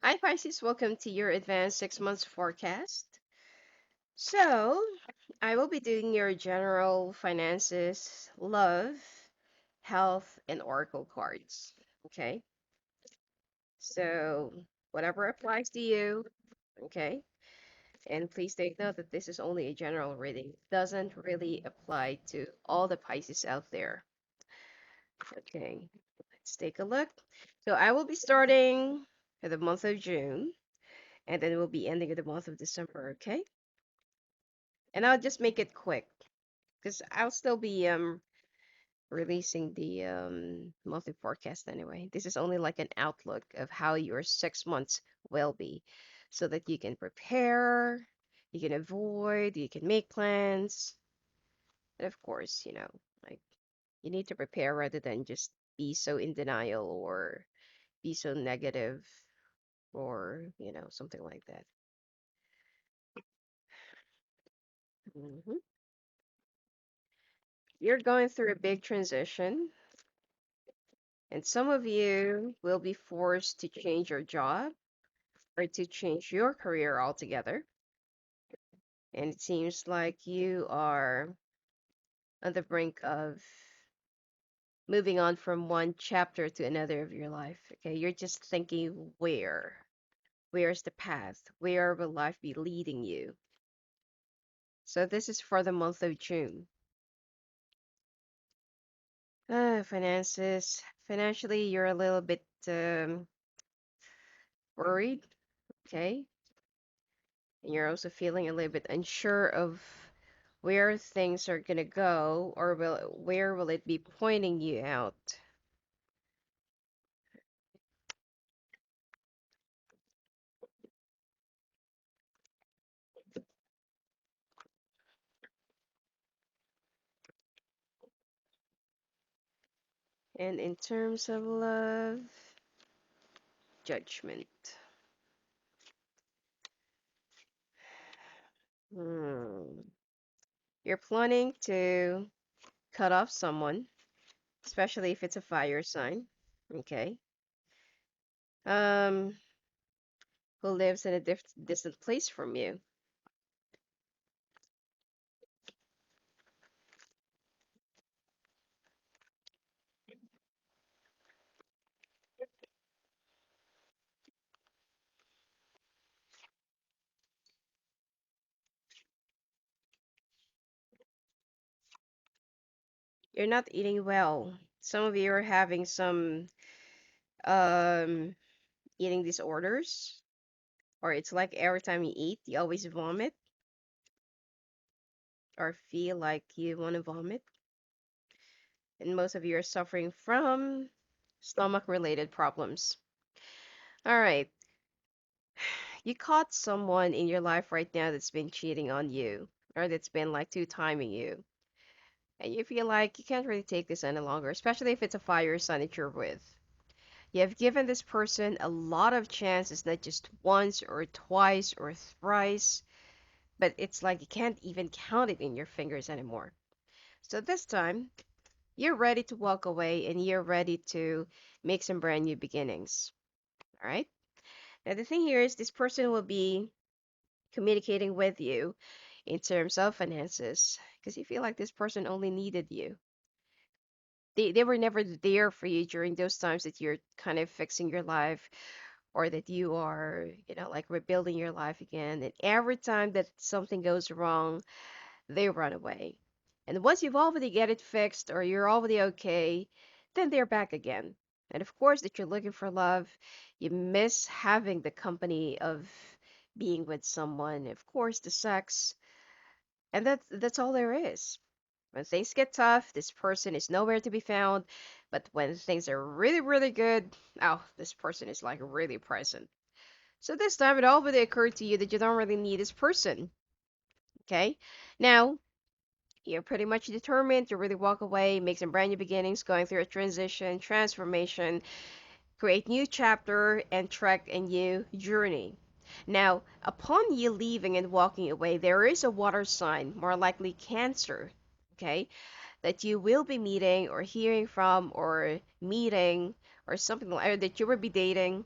Hi, Pisces. Welcome to your advanced 6 months forecast. So, I will be doing your general finances, love, health, and oracle cards. Okay. So, whatever applies to you. Okay. And please take note that this is only a general reading. It doesn't really apply to all the Pisces out there. Okay. Let's take a look. So, I will be starting for the month of June, and then we'll be ending in the month of December. Okay. And I'll just make it quick because I'll still be releasing the monthly forecast anyway. This is only like an outlook of how your 6 months will be, so that you can prepare, you can avoid, you can make plans, and of course, like you need to prepare rather than just be so in denial or be so negative or something like that. hmm You're going through a big transition. And some of you will be forced to change your job or to change your career altogether. And it seems like you are on the brink of moving on from one chapter to another of your life. Okay, you're just thinking where's the path? Where will life be leading you? So this is for the month of June. Finances. Financially, you're a little bit worried. Okay, and you're also feeling a little bit unsure of where things are gonna go, or where will it be pointing you out. And in terms of love, judgment. Hmm. You're planning to cut off someone, especially if it's a fire sign, okay? Um, who lives in a distant place from you. You're not eating well. Some of you are having some um eating disorders, or it's like every time you eat, you always vomit or feel like you want to vomit. And most of you are suffering from stomach related problems. All right, you caught someone in your life right now that's been cheating on you, or that's been like two timing you, and you feel like you can't really take this any longer, especially if it's a fire sign that you're with. You have given this person a lot of chances, not just once or twice or thrice, but it's like you can't even count it in your fingers anymore. So this time, you're ready to walk away and you're ready to make some brand new beginnings. All right. Now, the thing here is this person will be communicating with you in terms of finances because you feel like this person only needed you. They were never there for you during those times that you're kind of fixing your life or that you are, like rebuilding your life again. And every time that something goes wrong, they run away. And once you've already get it fixed or you're already okay, then they're back again. And of course, that you're looking for love, you miss having the company of being with someone, of course, the sex, and that's all there is. When things get tough, this person is nowhere to be found, but when things are really, really good, oh, this person is like really present. So this time it already occurred to you that you don't really need this person. Okay? Now, you're pretty much determined to really walk away, make some brand new beginnings, going through a transition, transformation, create new chapter, and trek a new journey. Now, upon you leaving and walking away, there is a water sign, more likely Cancer, okay, that you will be meeting or hearing from or meeting or something like or that you will be dating.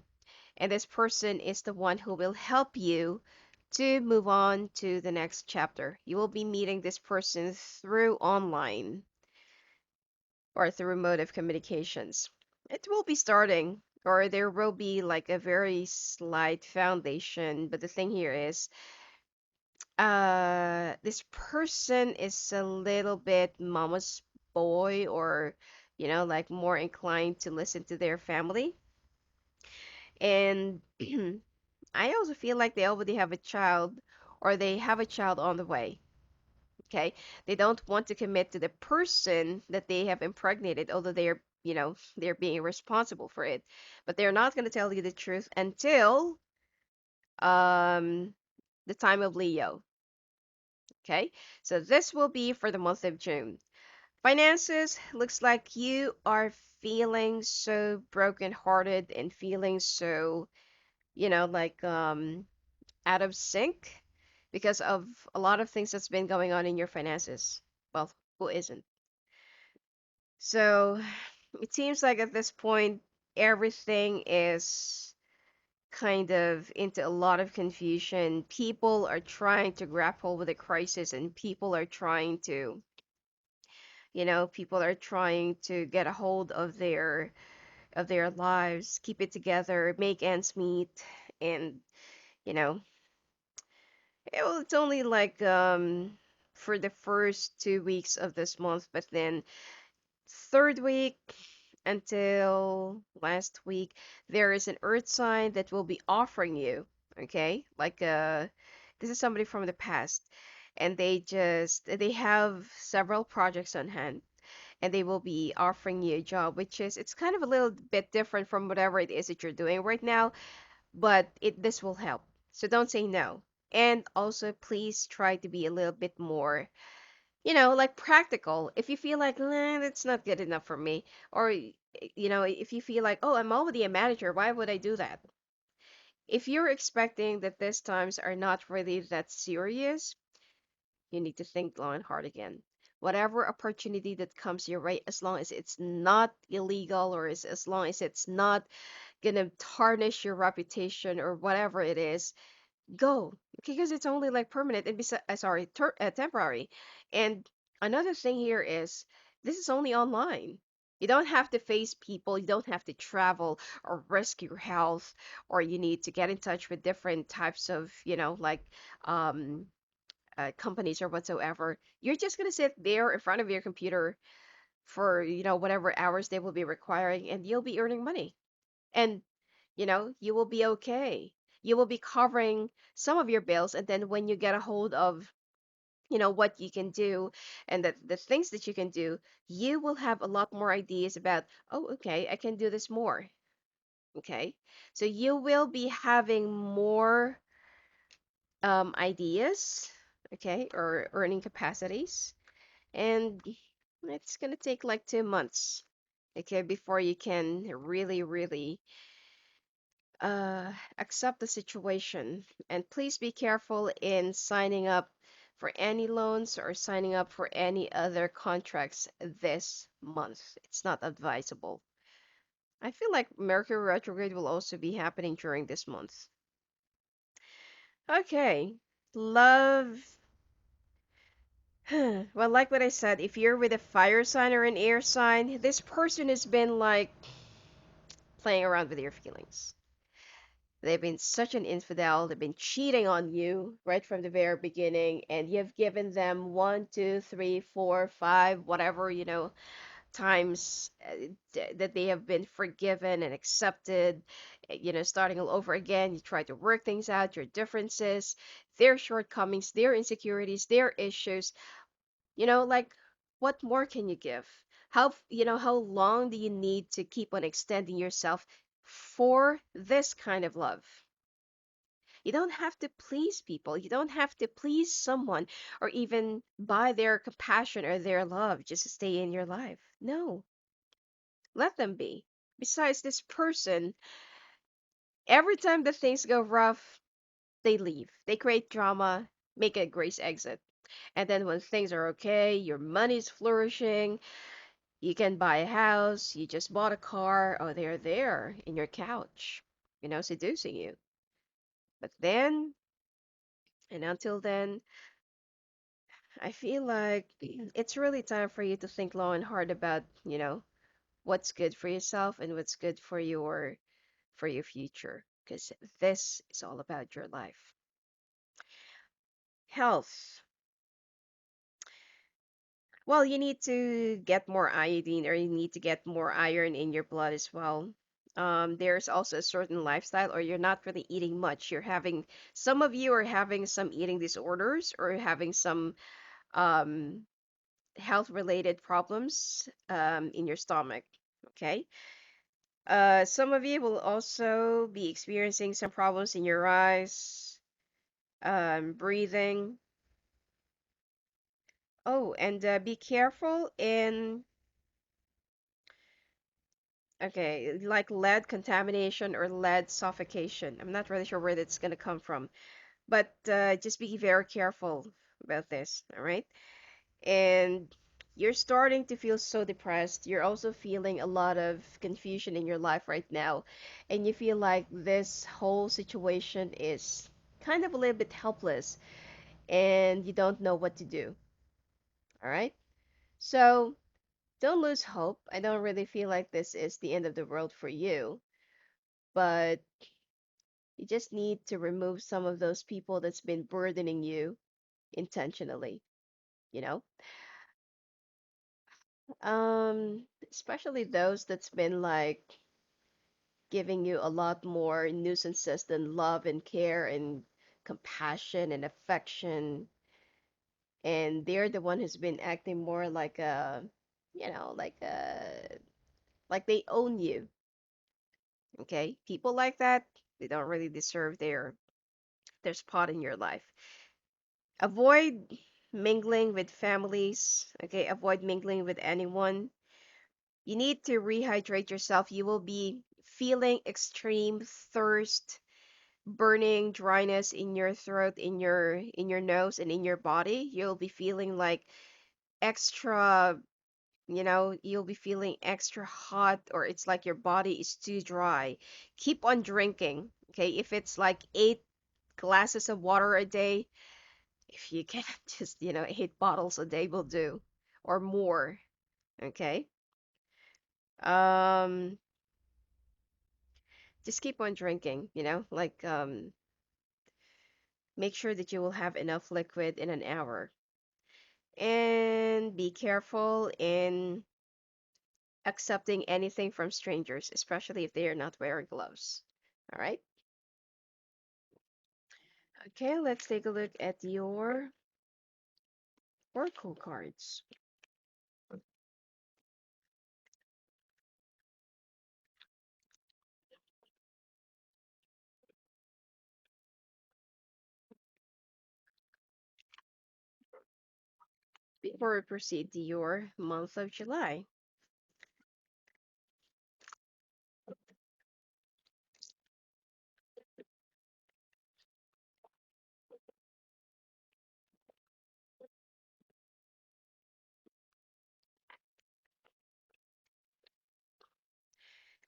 And this person is the one who will help you to move on to the next chapter. You will be meeting this person through online or through mode of communications. It will be starting, or there will be like a very slight foundation. But the thing here is, this person is a little bit mama's boy, or, like more inclined to listen to their family. And I also feel like they already have a child, or they have a child on the way. Okay, they don't want to commit to the person that they have impregnated, although they're being responsible for it. But they're not going to tell you the truth until um the time of Leo. Okay, so this will be for the month of June. Finances, looks like you are feeling so brokenhearted and feeling so, like out of sync because of a lot of things that's been going on in your finances. Well, who isn't? So it seems like at this point, everything is kind of into a lot of confusion. People are trying to grapple with the crisis, and people are trying to get a hold of their lives, keep it together, make ends meet, and you know, it's only like for the first 2 weeks of this month, but then third week until last week, there is an earth sign that will be offering you, okay? Like this is somebody from the past, and they have several projects on hand, and they will be offering you a job, which is it's kind of a little bit different from whatever it is that you're doing right now, but this will help. So don't say no. And also please try to be a little bit more, like practical. If you feel like, that's not good enough for me, or, if you feel like, oh, I'm already a manager, why would I do that? If you're expecting that these times are not really that serious, you need to think long and hard again. Whatever opportunity that comes your way, as long as it's not illegal, or as long as it's not gonna tarnish your reputation or whatever it is, go, because it's only like permanent and sorry, temporary. And another thing here is this is only online. You don't have to face people, you don't have to travel or risk your health, or you need to get in touch with different types of, like um companies or whatsoever. You're just going to sit there in front of your computer for, whatever hours they will be requiring, and you'll be earning money. And you will be okay. You will be covering some of your bills, and then when you get a hold of, what you can do, and the things that you can do, you will have a lot more ideas about, oh, okay, I can do this more. Okay. So you will be having more ideas, okay, or earning capacities. And it's gonna take like 2 months, okay, before you can really, really accept the situation. And please be careful in signing up for any loans or signing up for any other contracts this month. It's not advisable. I feel like Mercury retrograde will also be happening during this month. Okay, love. Well, like what I said, if you're with a fire sign or an air sign, this person has been like playing around with your feelings. They've been such an infidel. They've been cheating on you right from the very beginning, and you've given them one, two, three, four, five, whatever, times that they have been forgiven and accepted, starting all over again. You try to work things out, your differences, their shortcomings, their insecurities, their issues. Like, what more can you give? How long do you need to keep on extending yourself for this kind of love? You don't have to please people. You don't have to please someone or even buy their compassion or their love just to stay in your life. No, let them be. Besides, this person, every time that things go rough, they leave. They create drama, make a grace exit. And then when things are okay, your money's flourishing, you can buy a house, you just bought a car, oh, they're there in your couch, seducing you. But then, and until then, I feel like it's really time for you to think long and hard about, what's good for yourself and what's good for your future, because this is all about your life. Health. Well, you need to get more iodine, or you need to get more iron in your blood as well. There's also a certain lifestyle, or you're not really eating much. Some of you are having some eating disorders or having some um, health related problems in your stomach. Okay. Some of you will also be experiencing some problems in your eyes, breathing. Oh, and be careful in, okay, like lead contamination or lead suffocation. I'm not really sure where that's going to come from, but just be very careful about this, all right? And you're starting to feel so depressed. You're also feeling a lot of confusion in your life right now, and you feel like this whole situation is kind of a little bit helpless, and you don't know what to do, all right? So, don't lose hope. I don't really feel like this is the end of the world for you, but you just need to remove some of those people that's been burdening you intentionally, you know? Especially those that's been like giving you a lot more nuisances than love and care and compassion and affection. And they're the one who's been acting more like you know, like they own you. Okay? People like that, they don't really deserve their spot in your life. Avoid mingling with families, okay? Avoid mingling with anyone. You need to rehydrate yourself. You will be feeling extreme thirst, burning, dryness in your throat, in your nose and in your body. You'll be feeling like extra, you'll be feeling extra hot, or it's like your body is too dry. Keep on drinking, okay? If it's like 8 glasses of water a day, if you can, just, 8 bottles a day will do, or more, okay? Um, just keep on drinking, like make sure that you will have enough liquid in an hour. And be careful in accepting anything from strangers, especially if they are not wearing gloves. All right? Okay, let's take a look at your oracle cards. Before we proceed to your month of July.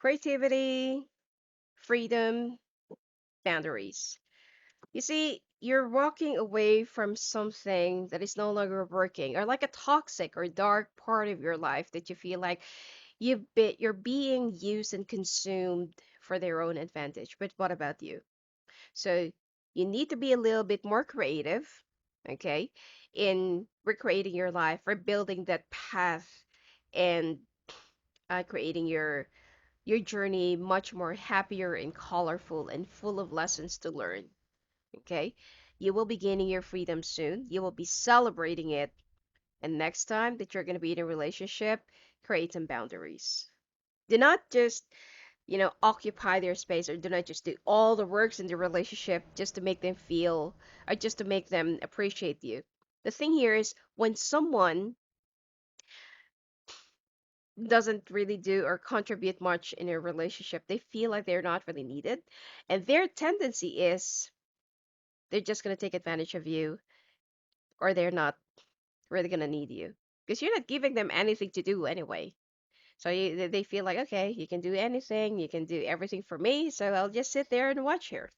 Creativity, freedom, boundaries. You see, you're walking away from something that is no longer working, or like a toxic or dark part of your life that you feel like you're being used and consumed for their own advantage. But what about you? So you need to be a little bit more creative, okay, in recreating your life, rebuilding that path, and creating your journey much more happier and colorful and full of lessons to learn. Okay, you will be gaining your freedom soon. You will be celebrating it, and next time that you're going to be in a relationship, create some boundaries. Do not just occupy their space, or do not just do all the works in the relationship just to make them feel, or just to make them appreciate you. The thing here is, when someone doesn't really do or contribute much in a relationship, they feel like they're not really needed. And their tendency is they're just going to take advantage of you, or they're not really going to need you because you're not giving them anything to do anyway. So they feel like, okay, you can do anything, you can do everything for me, so I'll just sit there and watch here,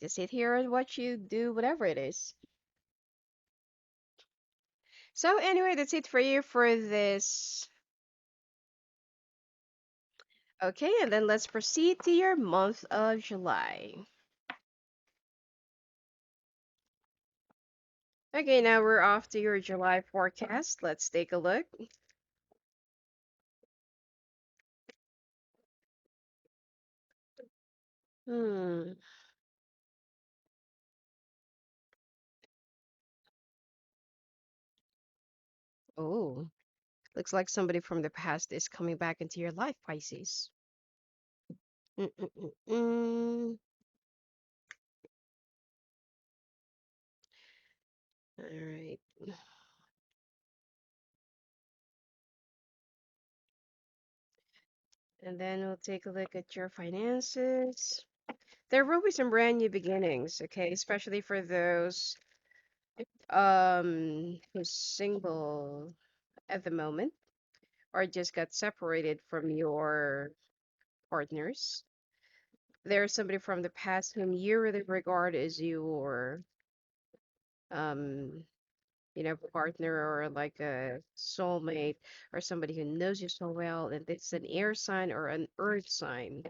just sit here and watch you do whatever it is. So anyway, that's it for you for this. Okay, and then let's proceed to your month of July. Okay, now we're off to your July forecast. Let's take a look. Hmm. Oh, looks like somebody from the past is coming back into your life, Pisces. Mm-mm-mm-mm. All right. And then we'll take a look at your finances. There will be some brand new beginnings, okay? Especially for those who's single at the moment or just got separated from your partners. There's somebody from the past whom you really regard as your um partner or like a soulmate or somebody who knows you so well, and it's an air sign or an earth sign,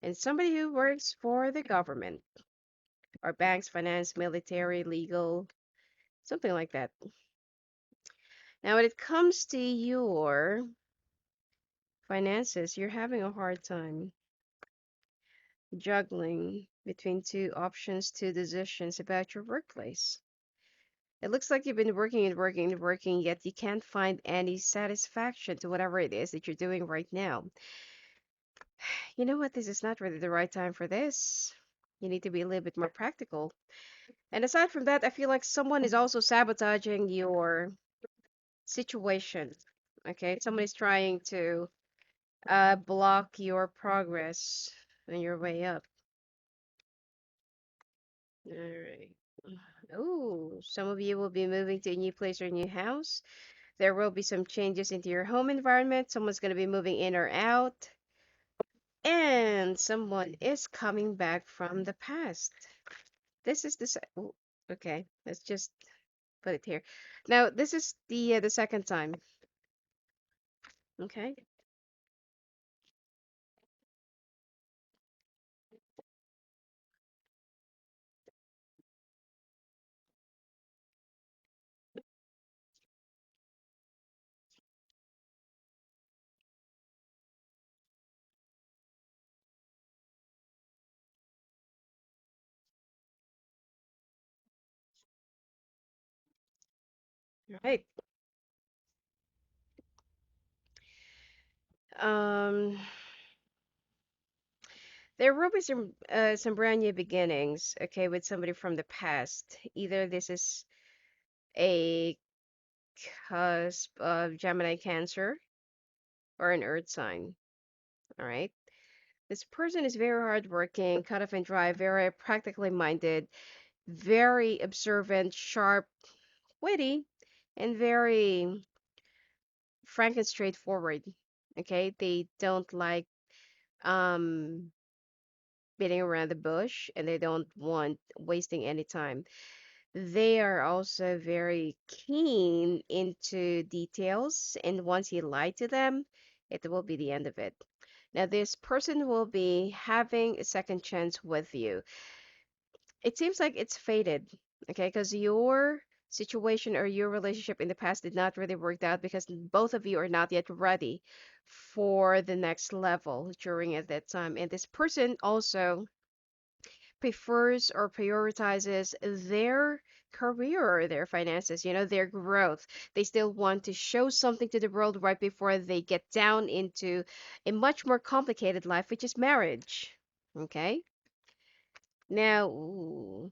and somebody who works for the government or banks, finance, military, legal, something like that. Now, when it comes to your finances, you're having a hard time juggling between two options, two decisions about your workplace. It looks like you've been working and working and working, yet you can't find any satisfaction to whatever it is that you're doing right now. You know what? This is not really the right time for this. You need to be a little bit more practical. And aside from that, I feel like someone is also sabotaging your situation. Okay, someone is trying to block your progress on your way up. All right. Oh, some of you will be moving to a new place or a new house. There will be some changes into your home environment. Someone's going to be moving in or out. And someone is coming back from the past. This is oh, okay, let's just put it here. Now, this is the second time. Okay. Right. Um, there will be some brand new beginnings, okay, with somebody from the past. Either this is a cusp of Gemini Cancer or an Earth sign. All right. This person is very hardworking, cut off and dry, very practically minded, very observant, sharp, witty, and very frank and straightforward. Okay, they don't like um beating around the bush, and they don't want wasting any time. They are also very keen into details, and once you lie to them, it will be the end of it. Now, this person will be having a second chance with you. It seems like it's fated, okay? Because your situation or your relationship in the past did not really work out because both of you are not yet ready for the next level during at that time. And this person also prefers or prioritizes their career or their finances, their growth. They still want to show something to the world right before they get down into a much more complicated life, which is marriage. Okay? Now, ooh,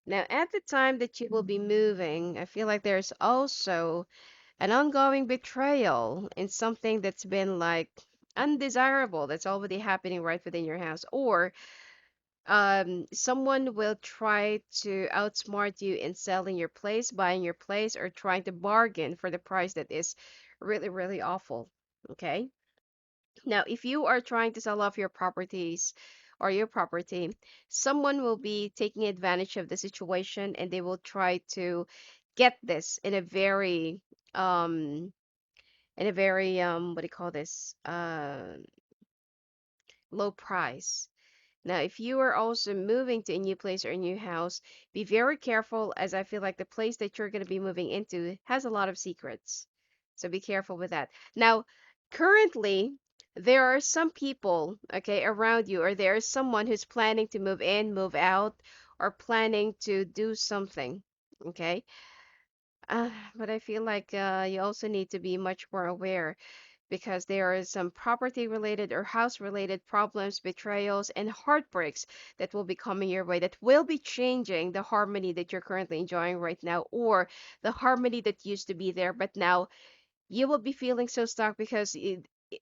now, at the time that you will be moving, I feel like there's also an ongoing betrayal in something that's been like undesirable that's already happening right within your house, or someone will try to outsmart you in selling your place, buying your place, or trying to bargain for the price that is Really, really awful. Okay. Now, if you are trying to sell off your properties or your property, someone will be taking advantage of the situation and they will try to get this um in a very what do you call this? Low price. Now, if you are also moving to a new place or a new house, be very careful as I feel like the place that you're going to be moving into has a lot of secrets. So be careful with that. Now, currently, there are some people, okay, around you, or there is someone who's planning to move in, move out, or planning to do something, okay? But I feel like you also need to be much more aware because there are some property related or house related problems, betrayals, and heartbreaks that will be coming your way that will be changing the harmony that you're currently enjoying right now, or the harmony that used to be there, but now you will be feeling so stuck because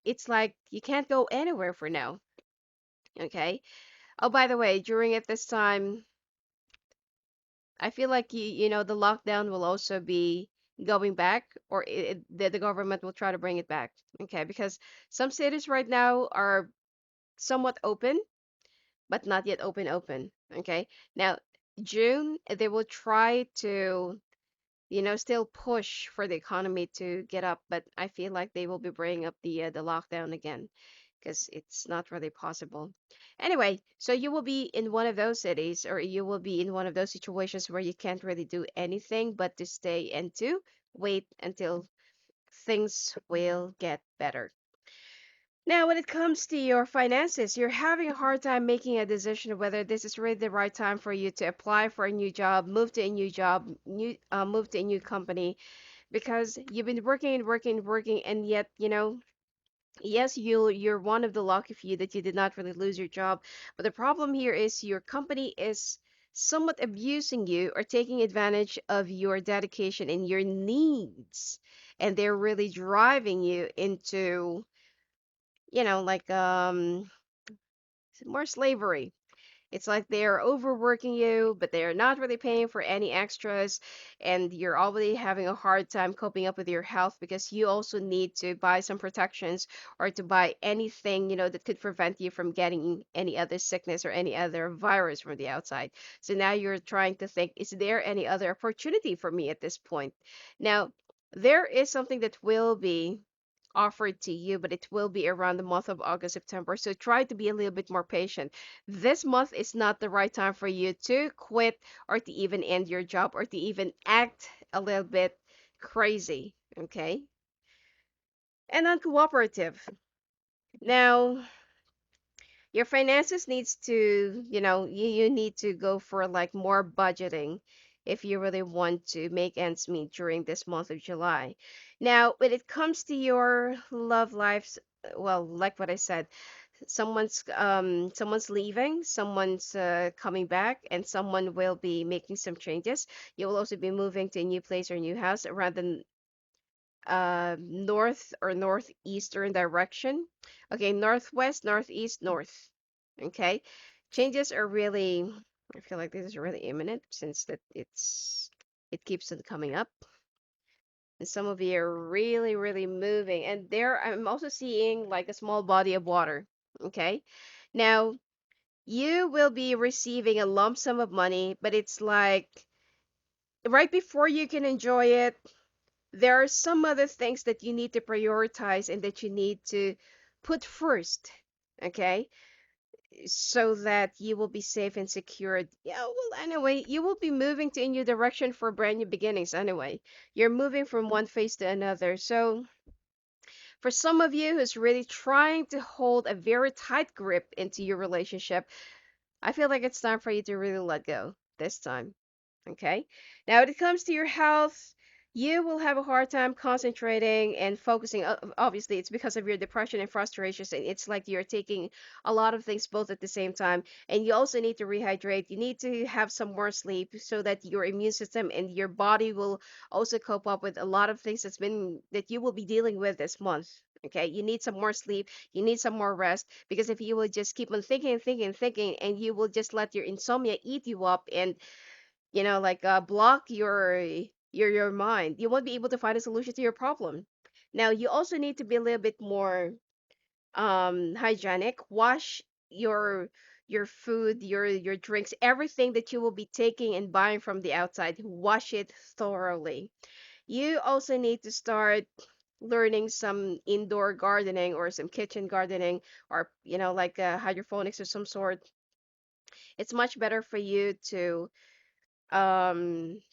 it's like you can't go anywhere for now. Okay. Oh, by the way, during at this time, I feel like the lockdown will also be going back, or the government will try to bring it back. Okay, because some cities right now are somewhat open, but not yet open. Okay, now June they will try to still push for the economy to get up, but I feel like they will be bringing up the lockdown again because it's not really possible. Anyway, so you will be in one of those cities or you will be in one of those situations where you can't really do anything but to stay and to wait until things will get better. Now, when it comes to your finances, you're having a hard time making a decision of whether this is really the right time for you to apply for a new job, move to a new company, because you've been working and working and working, and yet, yes, you're one of the lucky few that you did not really lose your job. But the problem here is your company is somewhat abusing you or taking advantage of your dedication and your needs. And they're really driving you into, like more slavery. It's like they're overworking you, but they're not really paying for any extras, and you're already having a hard time coping up with your health because you also need to buy some protections or to buy anything, that could prevent you from getting any other sickness or any other virus from the outside. So now you're trying to think, is there any other opportunity for me at this point? Now, there is something that will be offered to you, but it will be around the month of August, September. So try to be a little bit more patient. This month is not the right time for you to quit or to even end your job or to even act a little bit crazy, okay? And uncooperative. Now, your finances needs to, you need to go for like more budgeting if you really want to make ends meet during this month of July. Now, when it comes to your love lives, well, like what I said, someone's leaving, someone's coming back, and someone will be making some changes. You will also be moving to a new place or new house around the north or northeastern direction. Okay, northwest, northeast, north. Okay, changes are really. I feel like this is really imminent since that it keeps on coming up. And some of you are really, really moving. And there, I'm also seeing like a small body of water. Okay. Now, you will be receiving a lump sum of money, but it's like right before you can enjoy it, there are some other things that you need to prioritize and that you need to put first. Okay. So that you will be safe and secured. Yeah, well, anyway, you will be moving to a new direction for brand new beginnings anyway. You're moving from one phase to another. So, for some of you who's really trying to hold a very tight grip into your relationship, I feel like it's time for you to really let go this time. Okay. Now, when it comes to your health, you will have a hard time concentrating and focusing. Obviously, it's because of your depression and frustrations, and it's like you're taking a lot of things both at the same time. And you also need to rehydrate. You need to have some more sleep so that your immune system and your body will also cope up with a lot of things that you will be dealing with this month. Okay, you need some more sleep, you need some more rest, because if you will just keep on thinking, thinking, thinking, and you will just let your insomnia eat you up and like block your mind, you won't be able to find a solution to your problem. Now, you also need to be a little bit more hygienic. Wash your your food, your drinks, everything that you will be taking and buying from the outside. Wash it thoroughly. You also need to start learning some indoor gardening or some kitchen gardening, or like hydroponics of some sort. It's much better for you to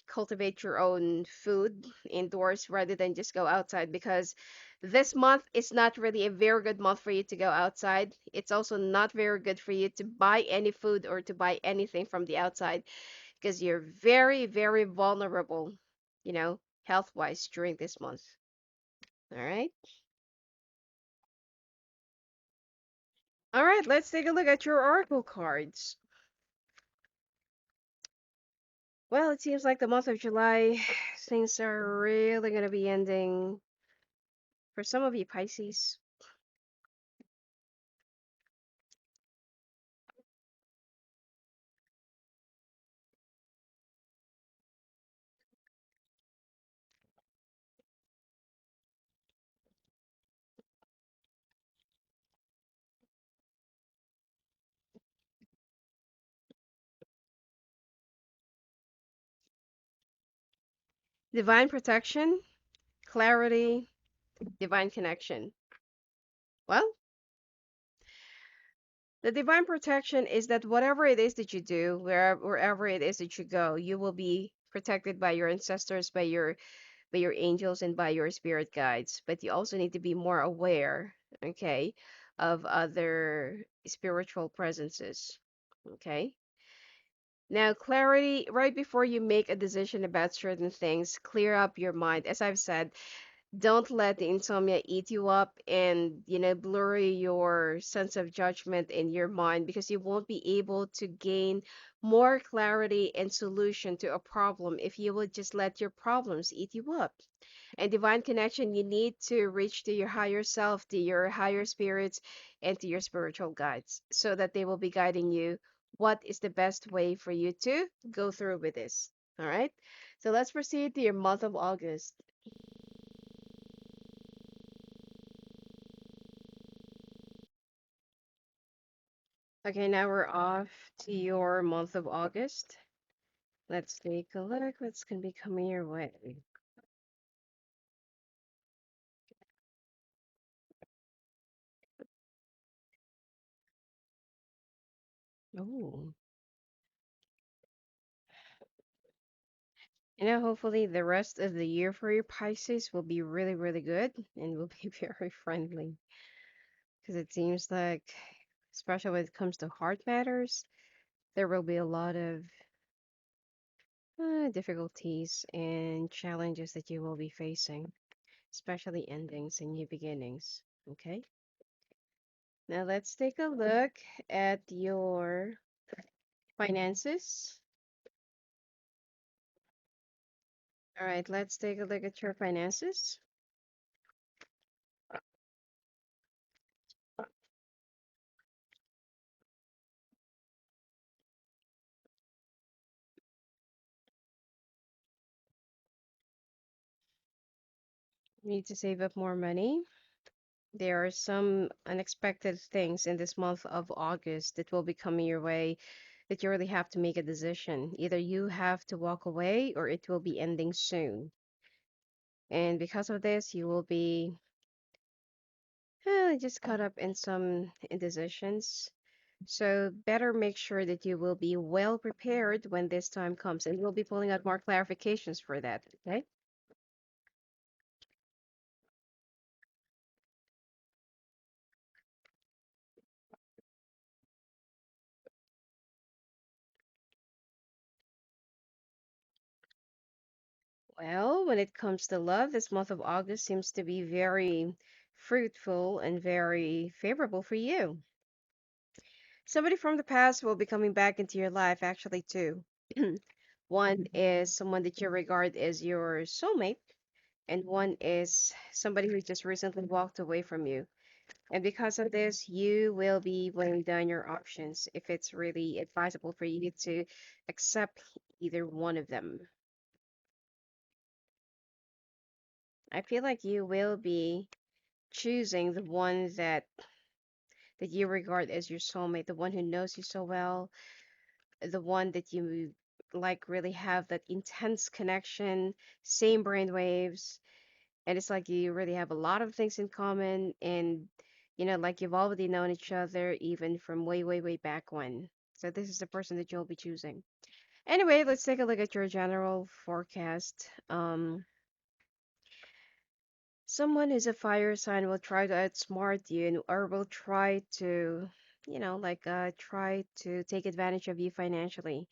cultivate your own food indoors rather than just go outside, because this month is not really a very good month for you to go outside. It's also not very good for you to buy any food or to buy anything from the outside, because you're very, very vulnerable, health wise during this month. All right. All right, let's take a look at your oracle cards. Well, it seems like the month of July, things are really going to be ending for some of you Pisces. Divine protection, clarity, divine connection. Well, the divine protection is that whatever it is that you do, wherever it is that you go, you will be protected by your ancestors, by your angels, and by your spirit guides. But you also need to be more aware, okay, of other spiritual presences. Okay. Now, clarity, right before you make a decision about certain things, clear up your mind. As I've said, don't let the insomnia eat you up and blurry your sense of judgment in your mind, because you won't be able to gain more clarity and solution to a problem if you would just let your problems eat you up. And divine connection, you need to reach to your higher self, to your higher spirits, and to your spiritual guides, so that they will be guiding you what is the best way for you to go through with this. All right, so let's proceed to your month of August. Okay, now we're off to your month of August. Let's take a look. What's going to be coming your way? Oh, hopefully the rest of the year for your Pisces will be really, really good and will be very friendly. Because it seems like, especially when it comes to heart matters, there will be a lot of difficulties and challenges that you will be facing, especially endings and new beginnings. Okay, now let's take a look at your finances. All right, let's take a look at your finances. You need to save up more money. There are some unexpected things in this month of August that will be coming your way, that you really have to make a decision. Either you have to walk away or it will be ending soon. And because of this, you will be just caught up in some indecisions. So better make sure that you will be well prepared when this time comes, and we'll be pulling out more clarifications for that. Okay. Well, when it comes to love, this month of August seems to be very fruitful and very favorable for you. Somebody from the past will be coming back into your life, actually, too. One is someone that you regard as your soulmate, and one is somebody who just recently walked away from you. And because of this, you will be weighing down your options if it's really advisable for you to accept either one of them. I feel like you will be choosing the one that you regard as your soulmate, the one who knows you so well, the one that you like really have that intense connection, same brain waves, and it's like you really have a lot of things in common, and like you've already known each other even from way, way, way back when. So this is the person that you'll be choosing. Anyway, let's take a look at your general forecast. Someone who's a fire sign will try to outsmart you or will try to, try to take advantage of you financially.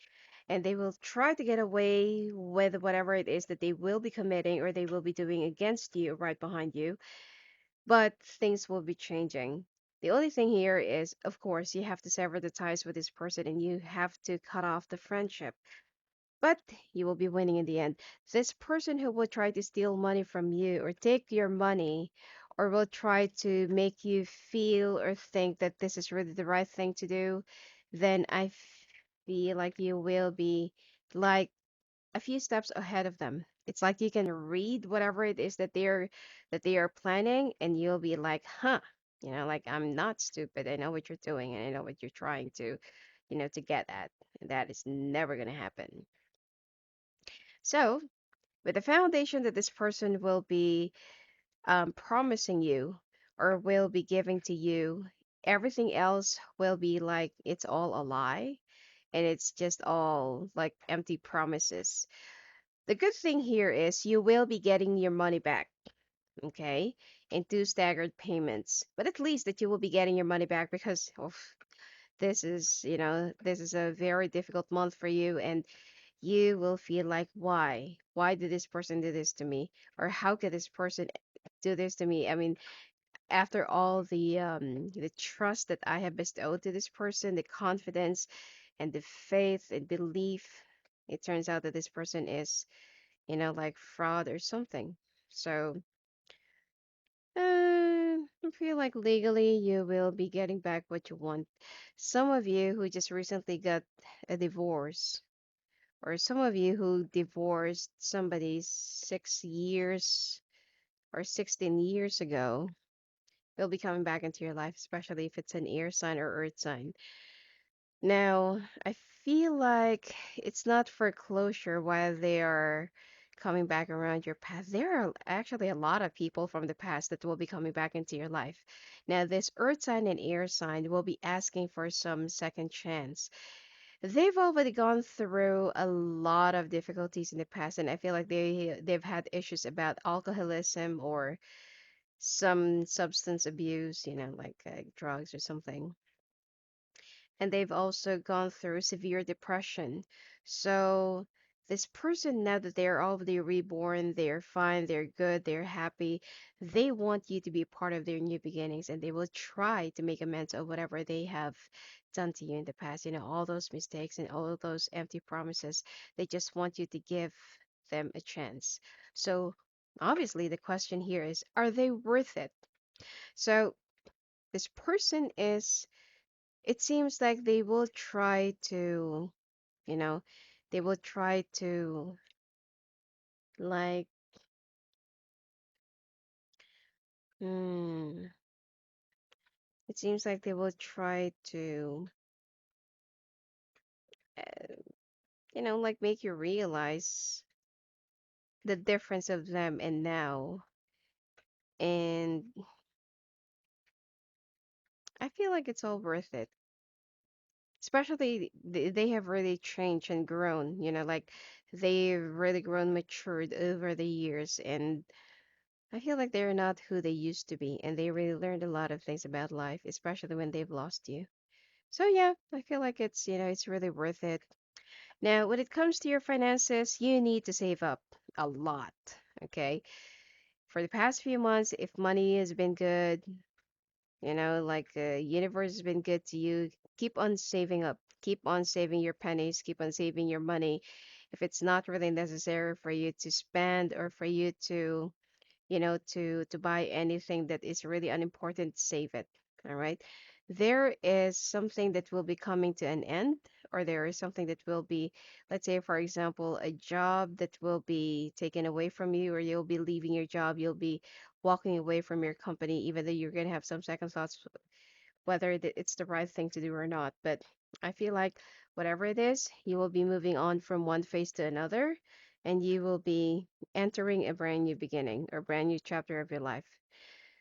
And they will try to get away with whatever it is that they will be committing or they will be doing against you right behind you. But things will be changing. The only thing here is, of course, you have to sever the ties with this person and you have to cut off the friendship, but you will be winning in the end. This person who will try to steal money from you or take your money or will try to make you feel or think that this is really the right thing to do, then I feel like you will be like a few steps ahead of them. It's like you can read whatever it is that they are planning and you'll be like, "Huh." Like I'm not stupid. I know what you're doing and I know what you're trying to get at. And that is never going to happen. So, with the foundation that this person will be promising you or will be giving to you, everything else will be like it's all a lie and it's just all like empty promises. The good thing here is you will be getting your money back, okay, in two staggered payments. But at least that you will be getting your money back because this is a very difficult month for you and you will feel like why did this person do this to me or how could this person do this to me. I mean, after all the trust that I have bestowed to this person, the confidence and the faith and belief, it turns out that this person is like fraud or something. So I feel like legally you will be getting back what you want. Some of you who just recently got a divorce or some of you who divorced somebody 6 years or 16 years ago will be coming back into your life, especially if it's an air sign or earth sign. Now, I feel like it's not for closure while they are coming back around your path. There are actually a lot of people from the past that will be coming back into your life. Now, this earth sign and air sign will be asking for some second chance. They've already gone through a lot of difficulties in the past, and I feel like they've had issues about alcoholism or some substance abuse, like drugs or something. And they've also gone through severe depression. So this person, now that they're already reborn, they're fine, they're good, they're happy, they want you to be part of their new beginnings and they will try to make amends of whatever they have done to you in the past, all those mistakes and all those empty promises. They just want you to give them a chance. So obviously the question here is, are they worth it? So this person is, it seems like they will try to, you know, they will try to, like, hmm, it seems like they will try to, uh, like make you realize the difference of them and now. And I feel like it's all worth it. Especially they have really changed and grown, like they've really grown matured over the years. And I feel like they're not who they used to be, and they really learned a lot of things about life, especially when they've lost you. So yeah, I feel like it's really worth it. Now, when it comes to your finances, you need to save up a lot, okay? For the past few months, if money has been good, like universe has been good to you, keep on saving up. Keep on saving your pennies, keep on saving your money. If it's not really necessary for you to spend or for you to buy anything that is really unimportant, save it. All right. There is something that will be coming to an end, or there is something that will be, let's say, for example, a job that will be taken away from you, or you'll be leaving your job, you'll be walking away from your company, even though you're going to have some second thoughts whether it's the right thing to do or not. But I feel like whatever it is, you will be moving on from one phase to another, and you will be entering a brand new beginning or brand new chapter of your life.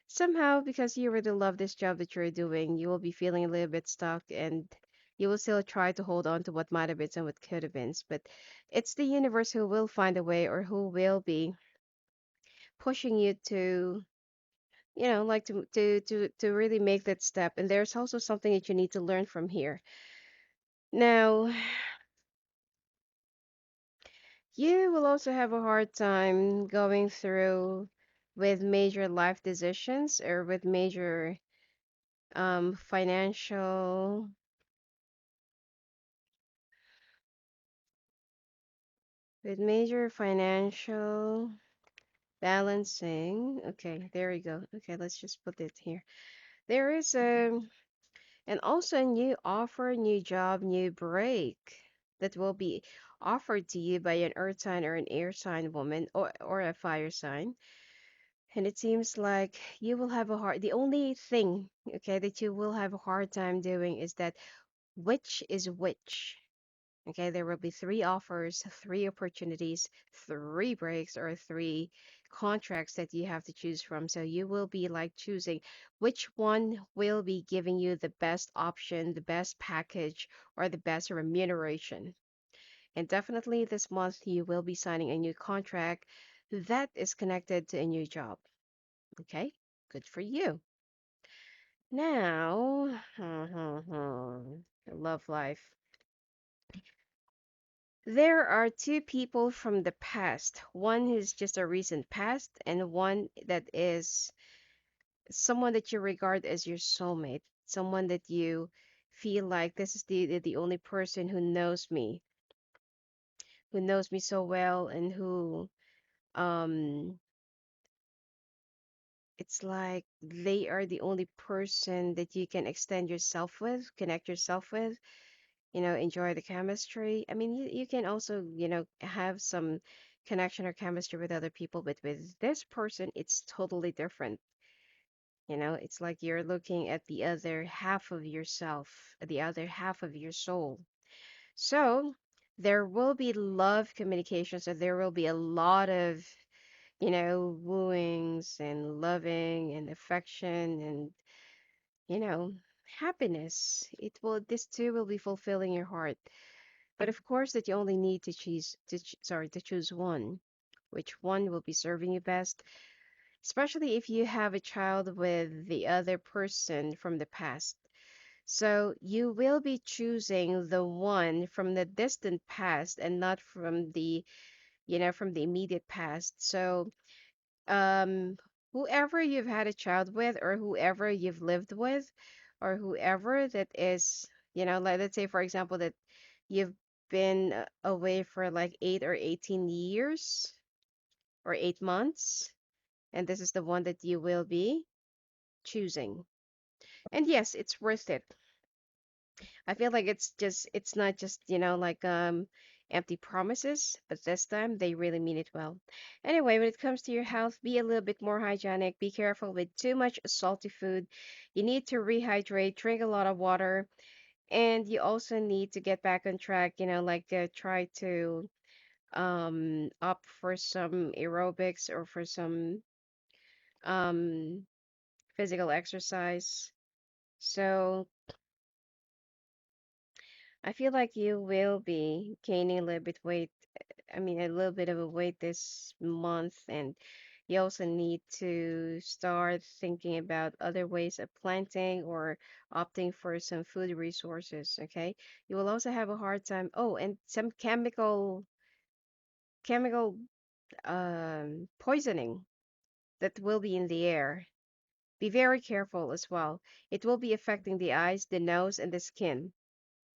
Somehow, because you really love this job that you're doing, you will be feeling a little bit stuck, and you will still try to hold on to what might have been and what could have been. But it's the universe who will find a way, or who will be pushing you to, like to really make that step. And there's also something that you need to learn from here. Now, you will also have a hard time going through with major life decisions, or with major financial, balancing. Okay, there we go. Okay, let's just put it here. There is a And also a new offer, new job, new break that will be offered to you by an earth sign or an air sign woman, or a fire sign. And it seems like you will have a the only thing, okay, that you will have a hard time doing is that which is which. Okay, there will be three offers, three opportunities, three breaks, or three contracts that you have to choose from. So you will be like choosing which one will be giving you the best option, the best package, or the best remuneration. And definitely this month you will be signing a new contract that is connected to a new job. Okay, good for you. Now, love life. There are two people from the past. One who's just a recent past, and one that is someone that you regard as your soulmate, someone that you feel like this is the only person who knows me so well, and who um it's like they are the only person that you can extend yourself with, connect yourself with, enjoy the chemistry. I mean, you can also, have some connection or chemistry with other people, but with this person, it's totally different. It's like you're looking at the other half of yourself, the other half of your soul. So there will be love communication. So there will be a lot of, wooings and loving and affection and, you know, happiness. This too will be fulfilling your heart. But of course that you only need to to choose one. Which one will be serving you best, especially if you have a child with the other person from the past. So you will be choosing the one from the distant past, and not from the immediate past. So um whoever you've had a child with, or whoever you've lived with, or whoever that is, like, let's say for example that you've been away for like 8 or 18 years, or 8 months, and this is the one that you will be choosing. And yes, it's worth it. I feel like it's not just, like empty promises, but this time they really mean it well. Anyway, when it comes to your health, be a little bit more hygienic. Be careful with too much salty food. You need to rehydrate, drink a lot of water, and you also need to get back on track, like try to opt for some aerobics, or for some um physical exercise. So I feel like you will be gaining a little bit weight. I mean, a little bit of a weight this month, and you also need to start thinking about other ways of planting, or opting for some food resources. Okay, you will also have a hard time. Oh, and some chemical poisoning that will be in the air. Be very careful as well. It will be affecting the eyes, the nose, and the skin.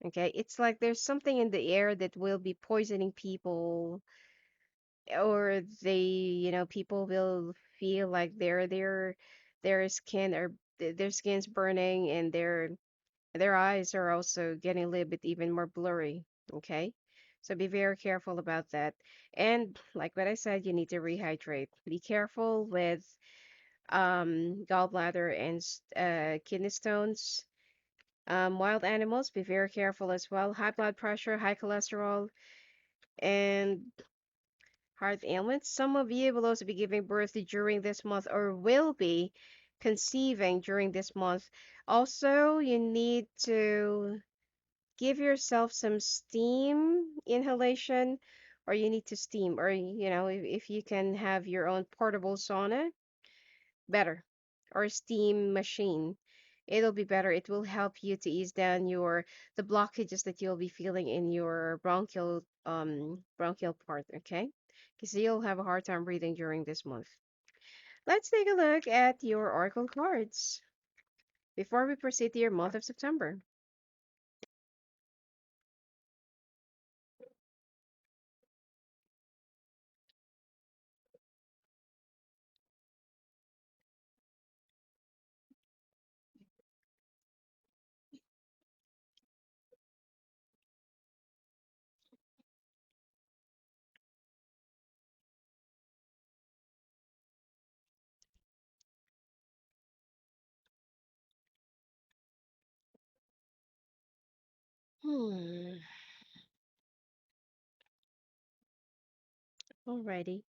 Okay, it's like there's something in the air that will be poisoning people, or people will feel like their skin, or their skin's burning, and Their eyes are also getting a little bit even more blurry. Okay. So be very careful about that. And like what I said, you need to rehydrate. Be careful with gallbladder and kidney stones. Wild animals, be very careful as well. High blood pressure, high cholesterol, and heart ailments. Some of you will also be giving birth during this month or will be conceiving during this month. Also, you need to give yourself some steam inhalation, or you need to steam, or if you can have your own portable sauna, better, or steam machine. It'll be better. It will help you to ease down your the blockages that you'll be feeling in your bronchial part, okay? Because you'll have a hard time breathing during this month. Let's take a look at your oracle cards before we proceed to your month of September. Hmm. Alrighty.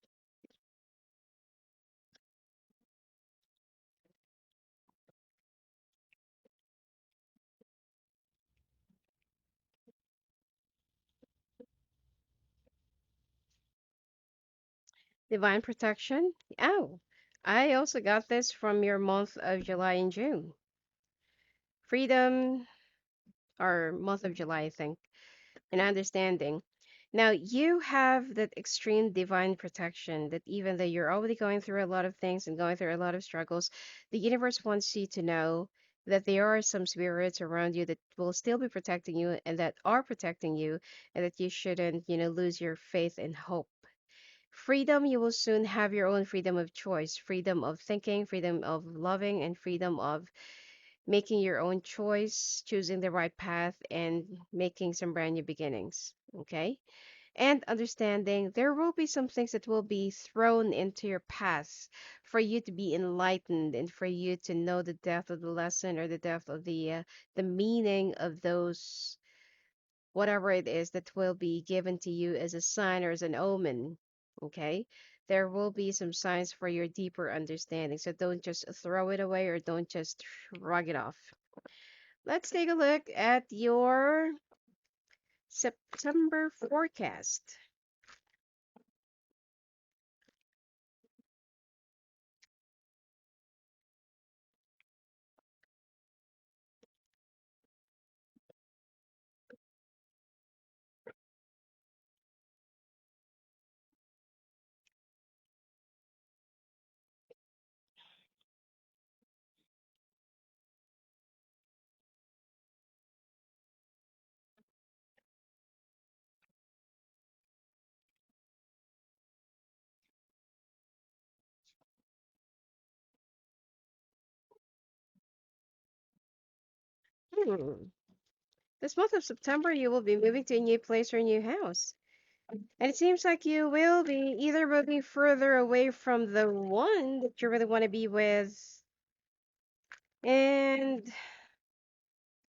Divine protection. Oh, I also got this from your month of July and June. Freedom, or month of July, I think, and understanding. Now, you have that extreme divine protection that even though you're already going through a lot of things and going through a lot of struggles, the universe wants you to know that there are some spirits around you that will still be protecting you and that are protecting you, and that you shouldn't, lose your faith and hope. Freedom, you will soon have your own freedom of choice, freedom of thinking, freedom of loving, and freedom of making your own choice, choosing the right path, and making some brand new beginnings. Okay? And understanding there will be some things that will be thrown into your path for you to be enlightened and for you to know the depth of the lesson or the depth of the meaning of those whatever it is that will be given to you as a sign or as an omen. Okay? There will be some signs for your deeper understanding. So don't just throw it away or don't just shrug it off. Let's take a look at your September forecast. Hmm. This month of September, you will be moving to a new place or a new house. And it seems like you will be either moving further away from the one that you really want to be with, and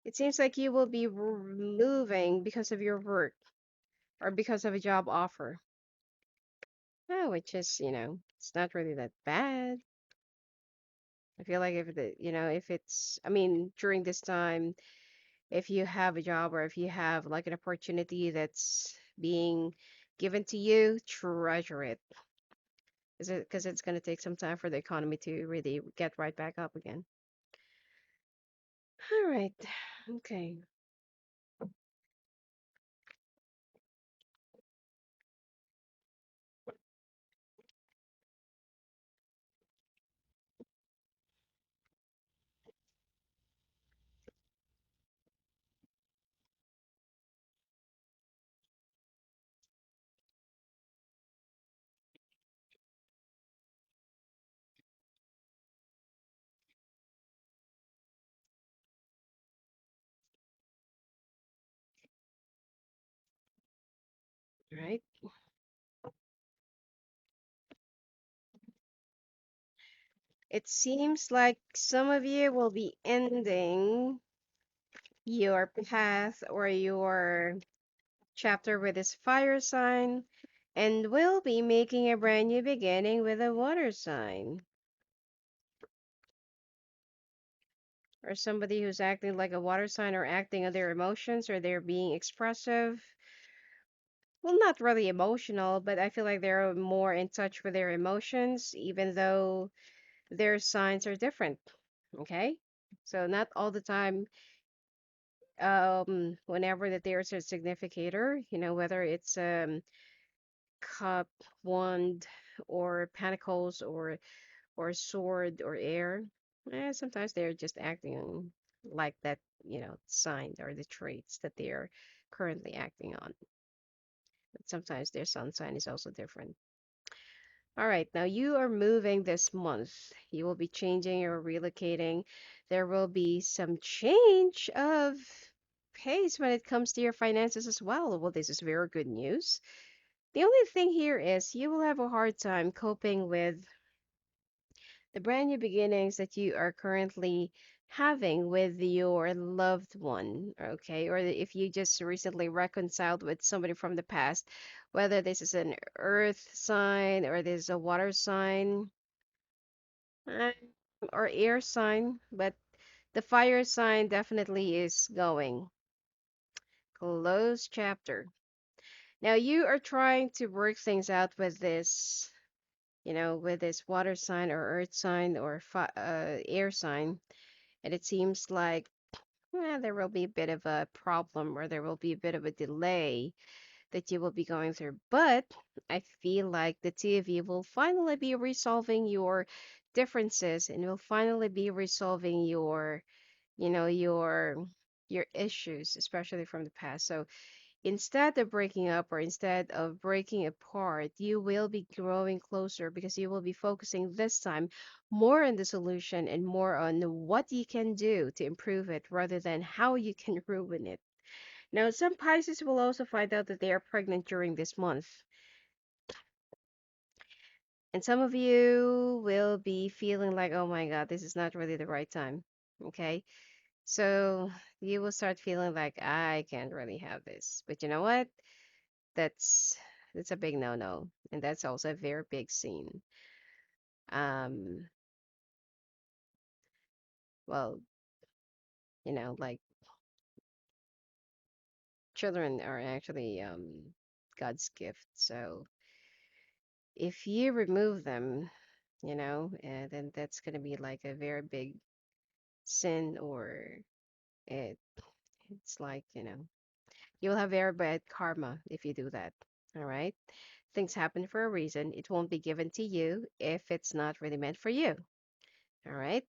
it seems like you will be moving because of your work or because of a job offer. Oh, which is, it's not really that bad. I feel like if it's, I mean, during this time, if you have a job or if you have like an opportunity that's being given to you, treasure it. Is it because it's going to take some time for the economy to really get right back up again? All right. Okay. right? It seems like some of you will be ending your path or your chapter with this fire sign and will be making a brand new beginning with a water sign. Or somebody who's acting like a water sign or acting on their emotions or they're being expressive. Well, not really emotional, but I feel like they're more in touch with their emotions, even though their signs are different. Okay? So not all the time, whenever that there's a significator, whether it's cup, wand, or pentacles, or sword or air. Sometimes they're just acting like that, sign or the traits that they're currently acting on. But sometimes their sun sign is also different. All right, now you are moving this month. You will be changing or relocating. There will be some change of pace when it comes to your finances as well. Well, this is very good news. The only thing here is you will have a hard time coping with the brand new beginnings that you are currently having with your loved one, okay? Or if you just recently reconciled with somebody from the past, whether this is an earth sign or this is a water sign uh, or air sign, but the fire sign definitely is going. Close chapter. Now you are trying to work things out with this, with this water sign or earth sign or air sign. And it seems like there will be a bit of a problem or there will be a bit of a delay that you will be going through. But I feel like the two of you will finally be resolving your differences and will finally be resolving your issues, especially from the past. So instead of breaking up or instead of breaking apart, you will be growing closer because you will be focusing this time more on the solution and more on what you can do to improve it rather than how you can ruin it. Now, some Pisces will also find out that they are pregnant during this month, and some of you will be feeling like, oh my God, this is not really the right time. Okay. So you will start feeling like I can't really have this. But you know what? that's that's a big no-no, and that's also a very big scene. um well, like, children are actually God's gift, so if you remove them, then that's going to be like a very big sin, or it it's like, you'll have very bad karma if you do that. All right, things happen for a reason. It won't be given to you if it's not really meant for you. All right.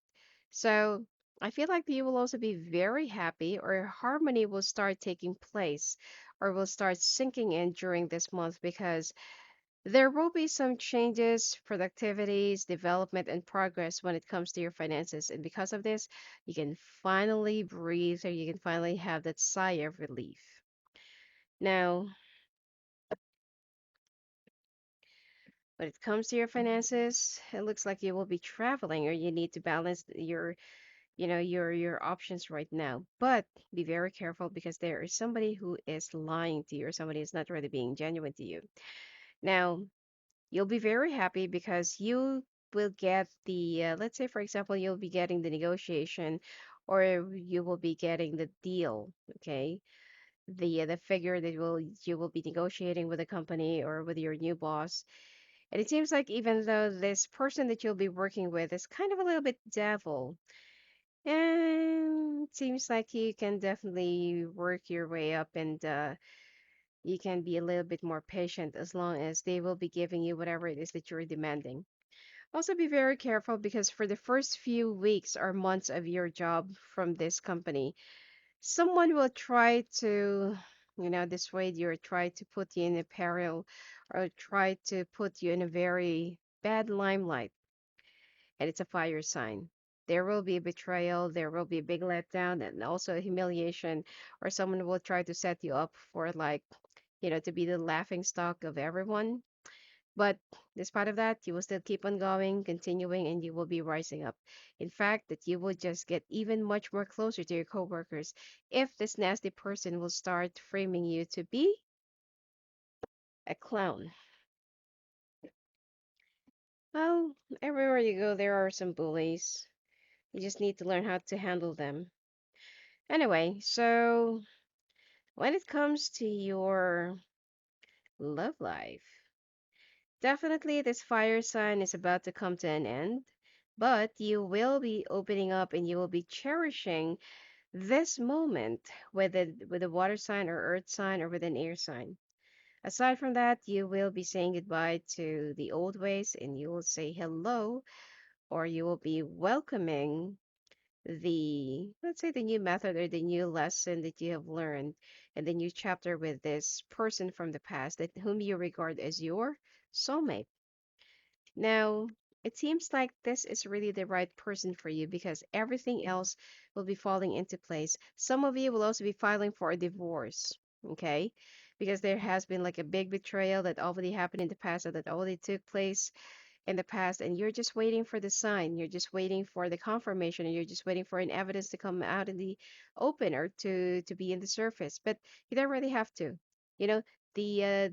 So I feel like you will also be very happy, or harmony will start taking place, or will start sinking in during this month because there will be some changes, productivities, development, and progress when it comes to your finances. And because of this, you can finally breathe, or you can finally have that sigh of relief. Now, when it comes to your finances, it looks like you will be traveling, or you need to balance your options right now, but be very careful because there is somebody who is lying to you, or somebody is not really being genuine to you. Now, you'll be very happy because you will get the let's say, for example, you'll be getting the negotiation, or you will be getting the deal, okay, the figure that you will be negotiating with the company or with your new boss. And it seems like even though this person that you'll be working with is kind of a little bit devil, and it seems like you can definitely work your way up, and you can be a little bit more patient as long as they will be giving you whatever it is that you're demanding. Also, be very careful because for the first few weeks or months of your job from this company, someone will try to, dissuade you or try to put you in a peril, or try to put you in a very bad limelight, and it's a fire sign. There will be a betrayal, there will be a big letdown, and also a humiliation, or someone will try to set you up for like to be the laughing stock of everyone. But despite of that, you will still keep on going, continuing, and you will be rising up. In fact, that you will just get even much more closer to your coworkers if this nasty person will start framing you to be a clown. Well, everywhere you go, there are some bullies. You just need to learn how to handle them. Anyway, so when it comes to your love life, definitely this fire sign is about to come to an end, but you will be opening up and you will be cherishing this moment with a water sign or earth sign or with an air sign. Aside from that, you will be saying goodbye to the old ways and you will say hello, or you will be welcoming the, let's say, the new method or the new lesson that you have learned and the new chapter with this person from the past that whom you regard as your soulmate. Now, it seems like this is really the right person for you because everything else will be falling into place. Some of you will also be filing for a divorce, okay? Because there has been like a big betrayal that already happened in the past or that already took place in the past, and you're just waiting for the sign. You're just waiting for the confirmation, and you're just waiting for an evidence to come out in the open or to be in the surface. But you don't really have to. You know, the uh,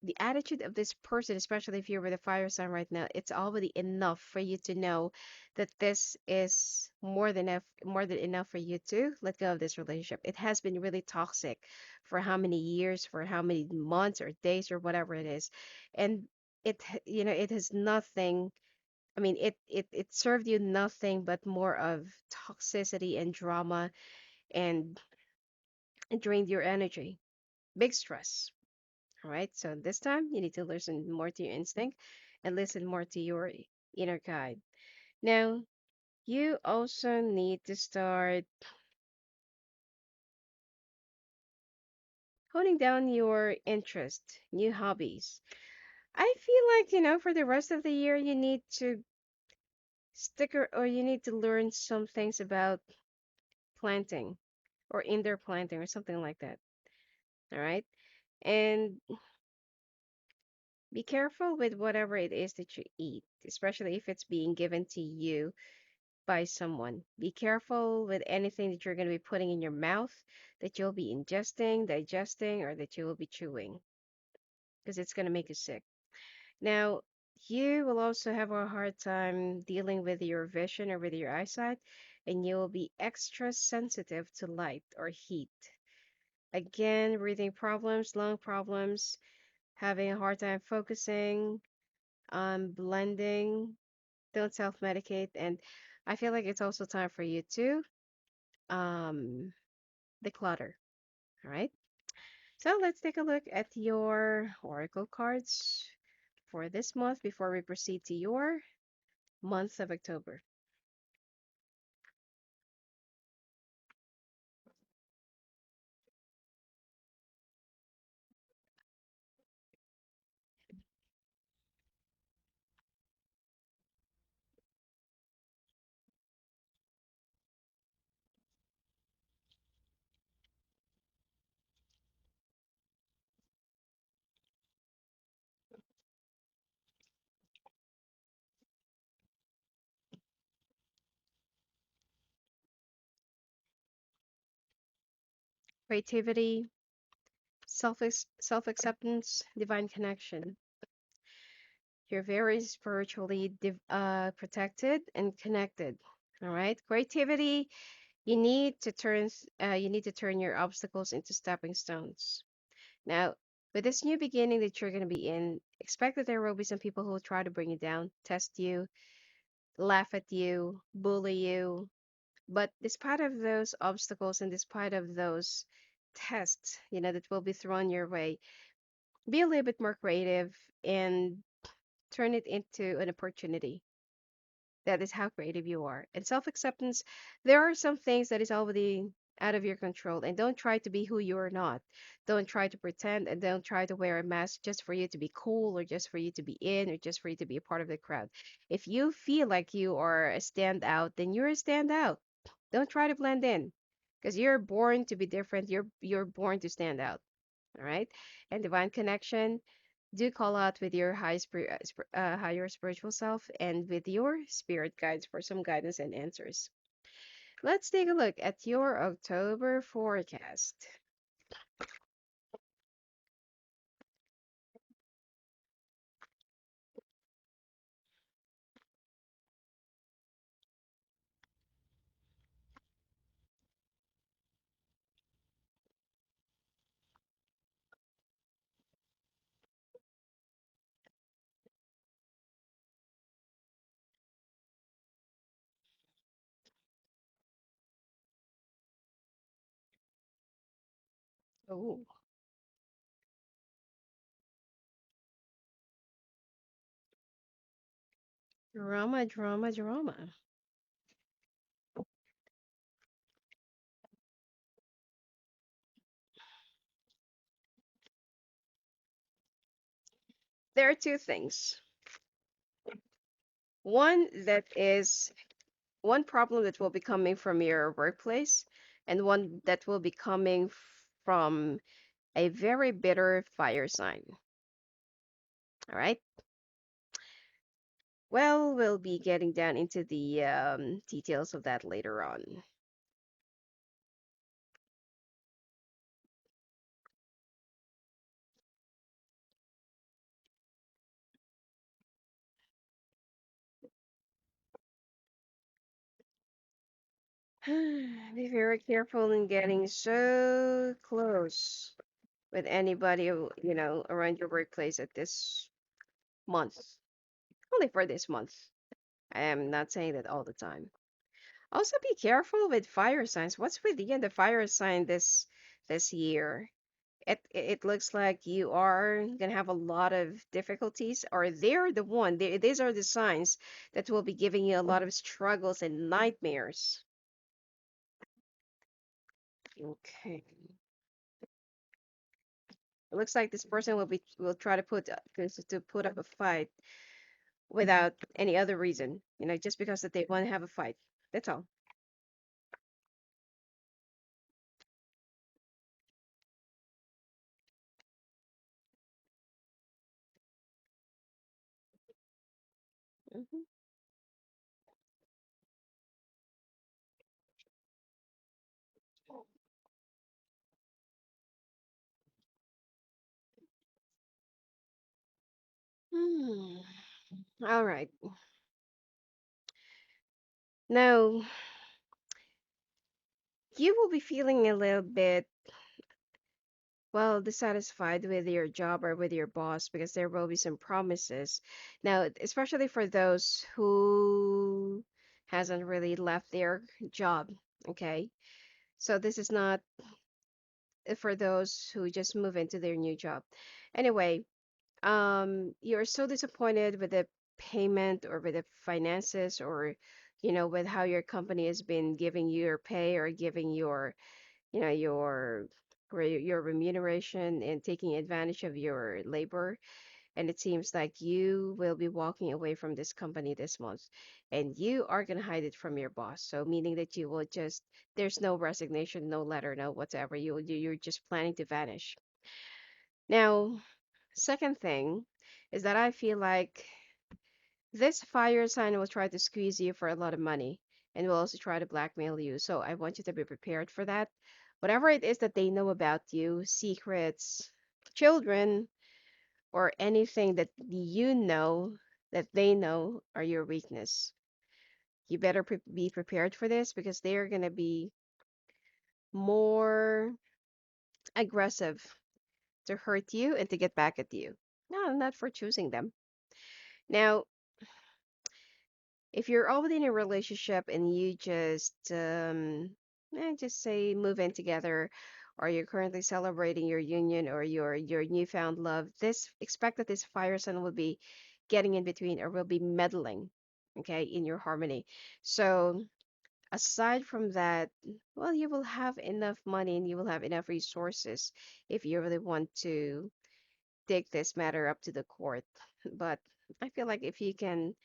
the attitude of this person, especially if you're with a fire sign right now, it's already enough for you to know that this is more than enough for you to let go of this relationship. It has been really toxic for how many years, for how many months or days or whatever it is. And it has nothing. I mean, it served you nothing but more of toxicity and drama, and it drained your energy. Big stress. All right. So this time you need to listen more to your instinct and listen more to your inner guide. Now, you also need to start honing down your interest, new hobbies. I feel like, for the rest of the year, you need to or you need to learn some things about planting or indoor planting or something like that. All right. And be careful with whatever it is that you eat, especially if it's being given to you by someone. Be careful with anything that you're going to be putting in your mouth that you'll be ingesting, digesting, or that you will be chewing because it's going to make you sick. Now, you will also have a hard time dealing with your vision or with your eyesight, and you will be extra sensitive to light or heat. Again, breathing problems, lung problems, having a hard time focusing, blending. Don't self medicate. And I feel like it's also time for you to um, declutter. All right. So let's take a look at your oracle cards for this month before we proceed to your month of October. Creativity, self acceptance, divine connection. You're very spiritually protected and connected. All right. Creativity. You need to turn your obstacles into stepping stones. Now, with this new beginning that you're going to be in, expect that there will be some people who will try to bring you down, test you, laugh at you, bully you. But despite of those obstacles and despite of those tests, that will be thrown your way, be a little bit more creative and turn it into an opportunity. That is how creative you are. And self-acceptance, there are some things that is already out of your control. And don't try to be who you are not. Don't try to pretend and don't try to wear a mask just for you to be cool or just for you to be in or just for you to be a part of the crowd. If you feel like you are a standout, then you're a standout. Don't try to blend in because you're born to be different. You're born to stand out. All right. And divine connection, do call out with your higher spiritual self and with your spirit guides for some guidance and answers. Let's take a look at your October forecast. Oh, drama, drama, drama. There are two things. One that is one problem that will be coming from your workplace, and one that will be coming from a very bitter fire sign. All right. Well, we'll be getting down into the details of that later on. Be very careful in getting so close with anybody, around your workplace at this month. Only for this month. I am not saying that all the time. Also, be careful with fire signs. What's with you and the fire sign this year? It looks like you are gonna have a lot of difficulties, or they're the one. These are the signs that will be giving you a lot of struggles and nightmares. Okay. It looks like this person will try to put up a fight without any other reason, just because that they want to have a fight. That's all. Hmm. Hmm. All right. Now, you will be feeling a little bit, well, dissatisfied with your job or with your boss because there will be some promises. Now, especially for those who hasn't really left their job, okay? So this is not for those who just move into their new job. Anyway, you're so disappointed with the payment or with the finances, or with how your company has been giving you your pay or giving your your remuneration and taking advantage of your labor. And it seems like you will be walking away from this company this month, and you are going to hide it from your boss, so meaning that you will just, there's no resignation, no letter, no whatever, you're just planning to vanish. Now, second thing is that I feel like this fire sign will try to squeeze you for a lot of money and will also try to blackmail you. So I want you to be prepared for that. Whatever it is that they know about you, secrets, children, or anything that you know that they know are your weakness. You better be prepared for this because they're going to be more aggressive to hurt you and to get back at you. No, not for choosing them. Now, if you're already in a relationship and you just say move in together, or you're currently celebrating your union or your newfound love, this expect that this fire sign will be getting in between or will be meddling, okay, in your harmony. So aside from that, well, you will have enough money and you will have enough resources if you really want to take this matter up to the court. But I feel like if you can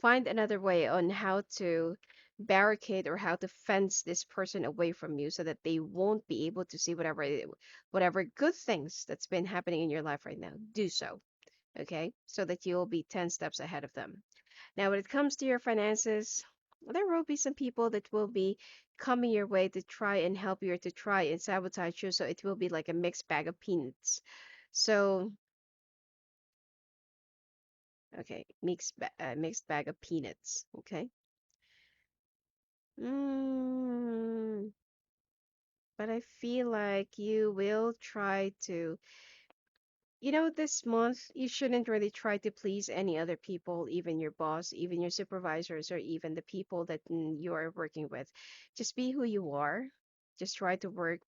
find another way on how to barricade or how to fence this person away from you so that they won't be able to see whatever good things that's been happening in your life right now. Do so, okay? So that you'll be 10 steps ahead of them. Now, when it comes to your finances, there will be some people that will be coming your way to try and help you or to try and sabotage you. So it will be like a mixed bag of peanuts. So, okay, mixed bag of peanuts. Okay. Mm, but I feel like you will try to, this month you shouldn't really try to please any other people, even your boss, even your supervisors, or even the people that you are working with. Just be who you are. Just try to work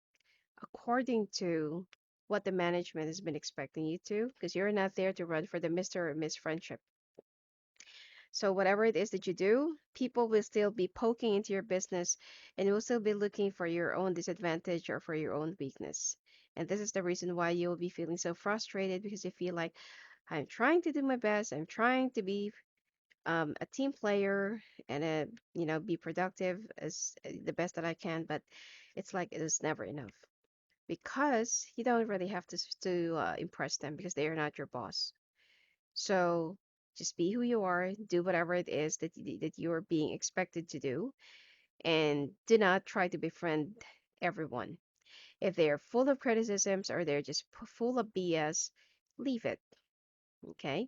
according to what the management has been expecting you to, because you're not there to run for the Mr. or Miss Friendship. So whatever it is that you do, people will still be poking into your business and will still be looking for your own disadvantage or for your own weakness. And this is the reason why you will be feeling so frustrated because you feel like I'm trying to do my best. I'm trying to be a team player and be productive as the best that I can. But it's like it is never enough because you don't really have to impress them because they are not your boss. So just be who you are, do whatever it is that you're being expected to do, and do not try to befriend everyone. If they're full of criticisms or they're just full of BS, leave it. Okay?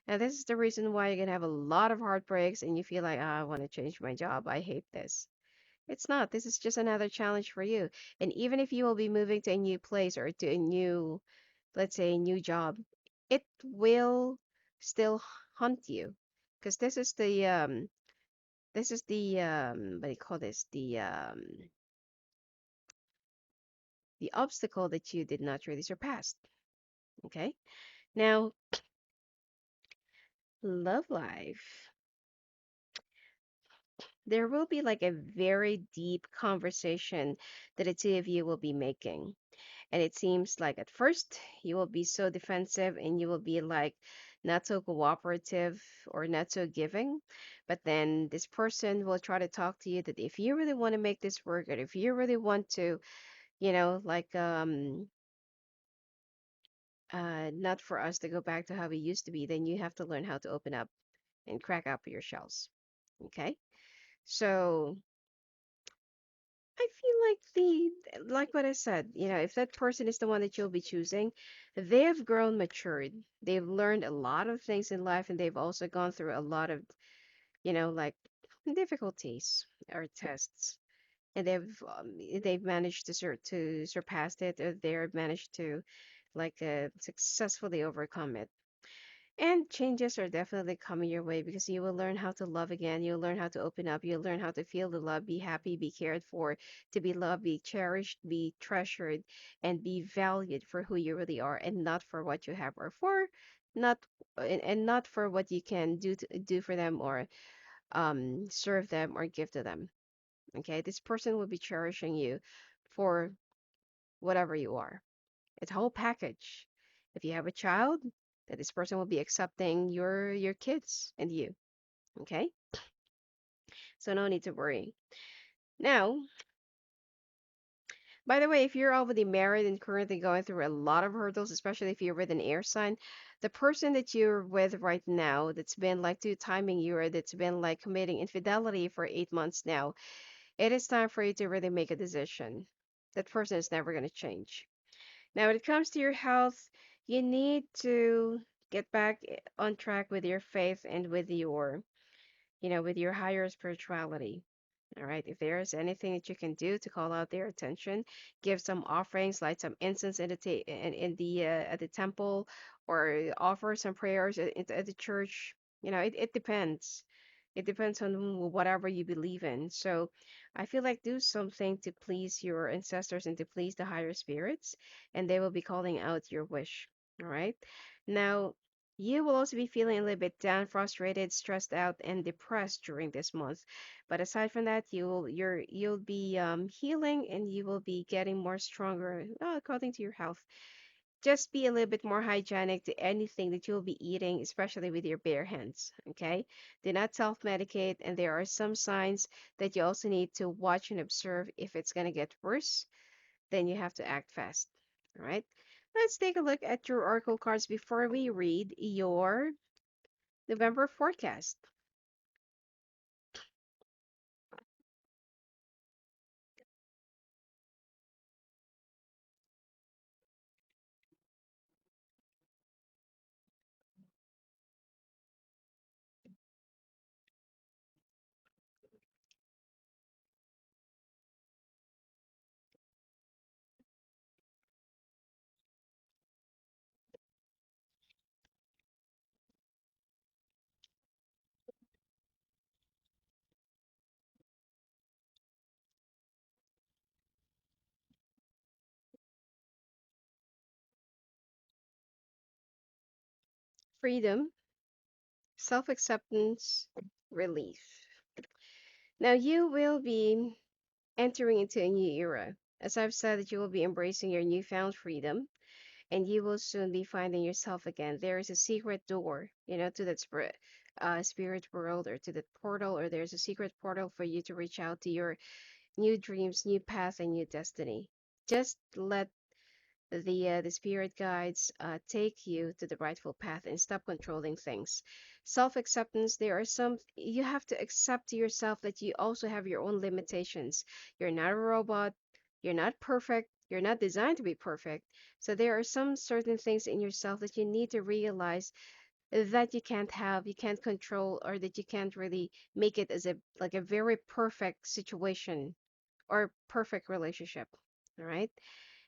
And this is the reason why you're gonna have a lot of heartbreaks and you feel like, I want to change my job. I hate this. It's not. This is just another challenge for you. And even if you will be moving to a new place or to a new, let's say, a new job, it will still hunt you because this is the what do you call this? The obstacle that you did not really surpass. Okay? Now, love life. There will be like a very deep conversation that the two of you will be making. And it seems like at first you will be so defensive and you will be like not so cooperative or not so giving. But then this person will try to talk to you that if you really want to make this work or if you really want to, like not for us to go back to how we used to be, then you have to learn how to open up and crack up your shells. Okay? So I feel like like what I said, if that person is the one that you'll be choosing, they have grown matured. They've learned a lot of things in life and they've also gone through a lot of, like difficulties or tests. And they've managed to surpass it or they've managed to like successfully overcome it. And changes are definitely coming your way because you will learn how to love again. You'll learn how to open up. You'll learn how to feel the love, be happy, be cared for, to be loved, be cherished, be treasured, and be valued for who you really are and not for what you have or for not and not for what you can do for them or serve them or give to them. Okay? This person will be cherishing you for whatever you are. It's a whole package. If you have a child, that this person will be accepting your kids and you. Okay? So no need to worry. Now, by the way, if you're already married and currently going through a lot of hurdles, especially if you're with an air sign, the person that you're with right now that's been like two timing you or that's been like committing infidelity for 8 months now, it is time for you to really make a decision. That person is never going to change. Now, when it comes to your health, you need to get back on track with your faith and with your higher spirituality. All right. If there is anything that you can do to call out their attention, give some offerings, light some incense in the at the temple, or offer some prayers at the church. It depends. It depends on whatever you believe in. So I feel like do something to please your ancestors and to please the higher spirits, and they will be calling out your wish. All right. Now, you will also be feeling a little bit down, frustrated, stressed out, and depressed during this month. But aside from that, you'll be healing and you will be getting more stronger according to your health. just be a little bit more hygienic to anything that you'll be eating, especially with your bare hands. Okay? Do not self medicate. And there are some signs that you also need to watch and observe. If it's going to get worse, then you have to act fast. All right? Let's take a look at your oracle cards before we read your November forecast. Freedom, self acceptance, relief. Now you will be entering into a new era. As I've said, that you will be embracing your newfound freedom and you will soon be finding yourself again. There is a secret door, to that spirit world or to that portal, or there's a secret portal for you to reach out to your new dreams, new path, and new destiny. Just let the spirit guides take you to the rightful path and stop controlling things. Self acceptance, there are some, you have to accept to yourself that you also have your own limitations. You're not a robot, you're not perfect, you're not designed to be perfect. So there are some certain things in yourself that you need to realize that you can't control, or that you can't really make it as a like a very perfect situation or perfect relationship. All right.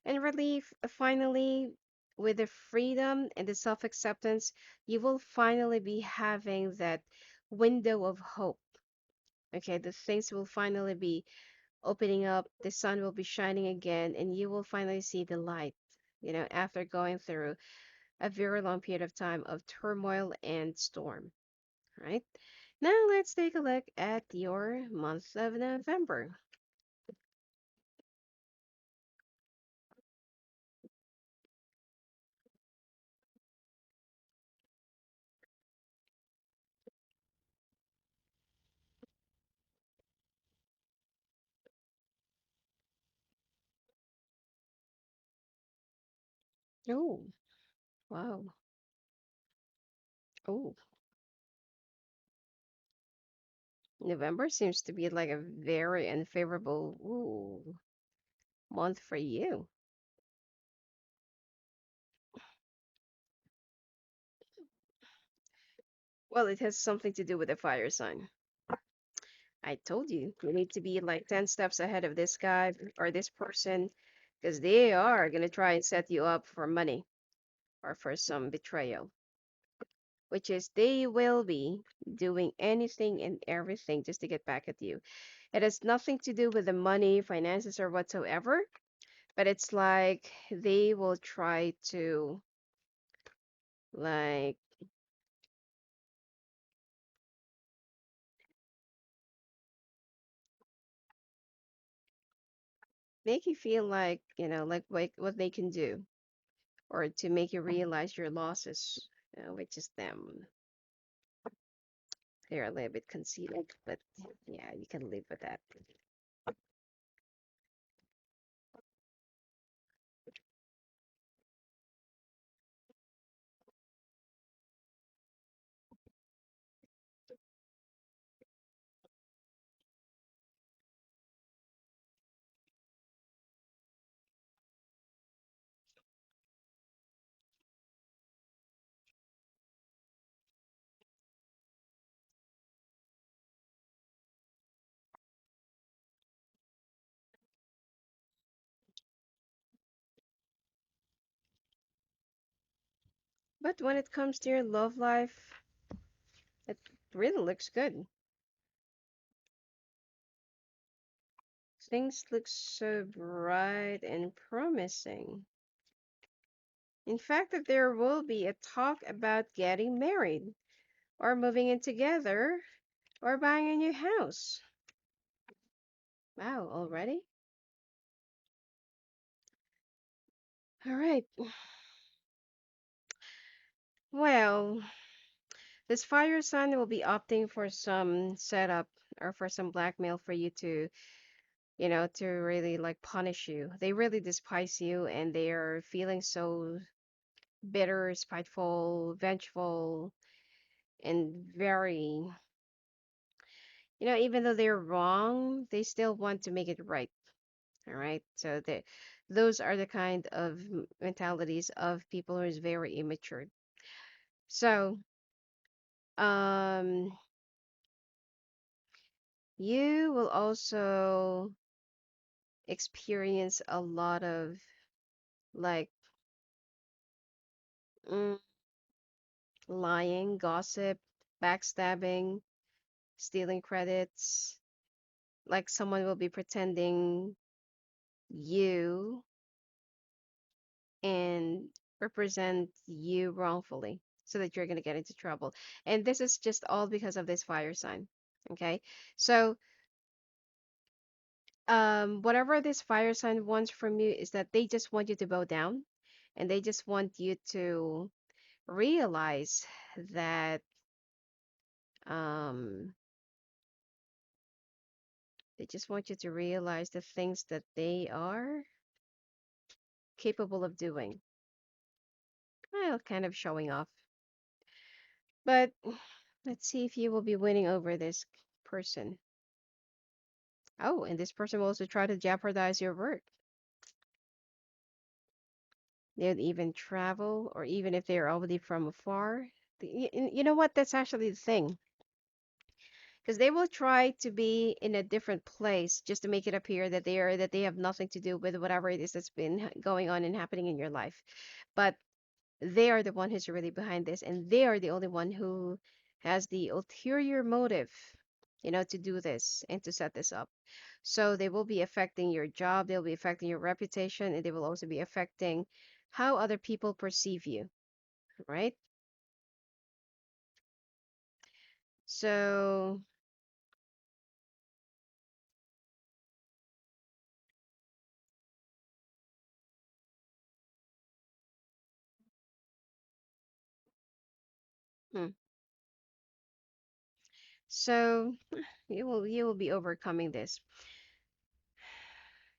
And relief, finally, with the freedom and the self acceptance, you will finally be having that window of hope. Okay, the things will finally be opening up, the sun will be shining again, and you will finally see the light, after going through a very long period of time of turmoil and storm. Right? Now, let's take a look at your month of November. Oh, wow. Oh, November seems to be like a very unfavorable month for you. Well, it has something to do with the fire sign. I told you, you need to be like 10 steps ahead of this guy or this person because they are going to try and set you up for money or for some betrayal, which is they will be doing anything and everything just to get back at you. It has nothing to do with the money, finances, or whatsoever, but it's like they will try to like make you feel like, like what they can do, or to make you realize your losses, which is them. They're a little bit conceited, but yeah, you can live with that. But when it comes to your love life, it really looks good. Things look so bright and promising. In fact, that there will be a talk about getting married, or moving in together, or buying a new house. Wow, already? All right. Well, this fire sign will be opting for some setup or for some blackmail for you to, to really like punish you. They really despise you and they are feeling so bitter, spiteful, vengeful, and very, even though they're wrong, they still want to make it right. All right. So those are the kind of mentalities of people who is very immature. So, um, you will also experience a lot of like mm, lying, gossip, backstabbing, stealing credits. Like someone will be pretending you and represent you wrongfully so that you're going to get into trouble. And this is just all because of this fire sign. Okay. So, whatever this fire sign wants from you is that they just want you to bow down and they just want you to realize that um, they just want you to realize the things that they are capable of doing. Well, kind of showing off. But let's see if you will be winning over this person. Oh, and this person will also try to jeopardize your work. They'll even travel, or even if they're already from afar. You know what? That's actually the thing. Because they will try to be in a different place just to make it appear that they have nothing to do with whatever it is that's been going on and happening in your life. But they are the one who's really behind this, and they are the only one who has the ulterior motive, to do this and to set this up. So they will be affecting your job, they'll be affecting your reputation, and they will also be affecting how other people perceive you, right? So, hmm. So you will be overcoming this.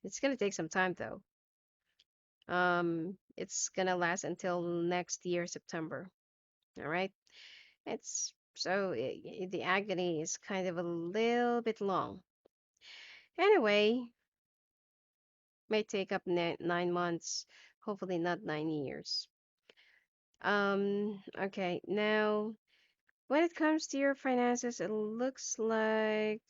It's gonna take some time though. It's gonna last until next year, September. All right. It's so the agony is kind of a little bit long. Anyway, may take up 9 months, hopefully not 9 years. Okay, now when it comes to your finances, it looks like,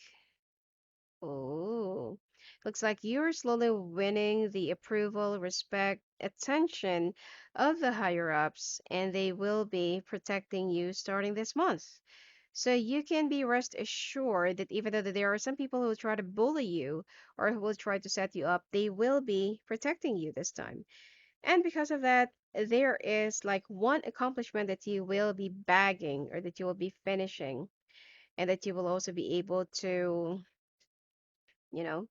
oh, looks like you're slowly winning the approval, respect, attention of the higher ups, and they will be protecting you starting this month. So you can be rest assured that even though that there are some people who will try to bully you or who will try to set you up, they will be protecting you this time. And because of that, there is like one accomplishment that you will be bagging or that you will be finishing, and that you will also be able to, you know,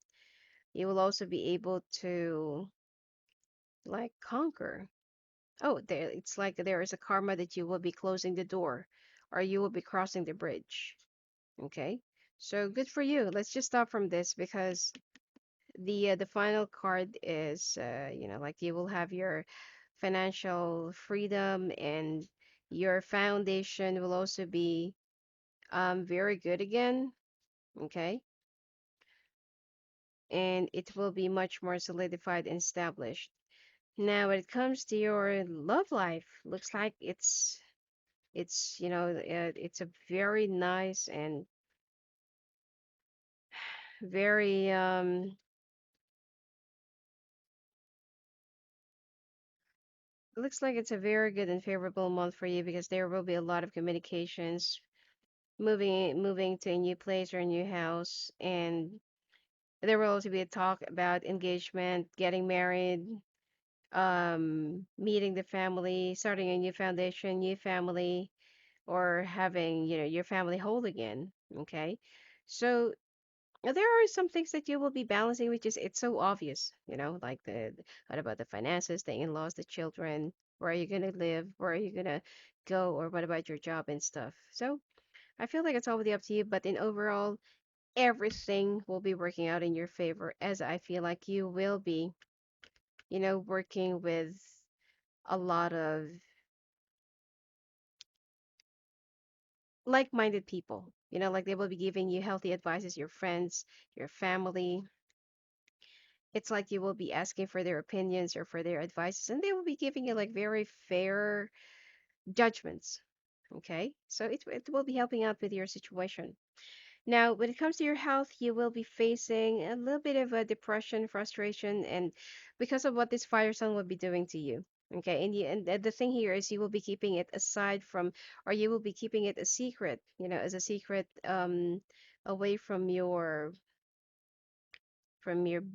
you will also be able to like conquer. Oh, there, it's like there is a karma that you will be closing the door or you will be crossing the bridge. Okay. So good for you. Let's just stop from this because the final card is like you will have your financial freedom and your foundation will also be very good again. Okay. And it will be much more solidified and established. Now, when it comes to your love life, looks like it's a very nice and very looks like it's a very good and favorable month for you because there will be a lot of communications, moving to a new place or a new house, and there will also be a talk about engagement, getting married, meeting the family, starting a new foundation, new family, or having your family whole again. Okay, so Now, there are some things that you will be balancing, which is it's so obvious, like what about the finances, the in-laws, the children, where are you gonna live, where are you gonna go, or what about your job and stuff. So I feel like it's already up to you, but in overall, everything will be working out in your favor, as I feel like you will be, working with a lot of like-minded people. Like they will be giving you healthy advices, your friends, your family. It's like you will be asking for their opinions or for their advices, and they will be giving you like very fair judgments. Okay, so it will be helping out with your situation. Now, when it comes to your health, you will be facing a little bit of a depression, frustration, and because of what this fire sign will be doing to you. Okay, and the thing here is you will be keeping it aside from, or you will be keeping it a secret, as a secret, away from your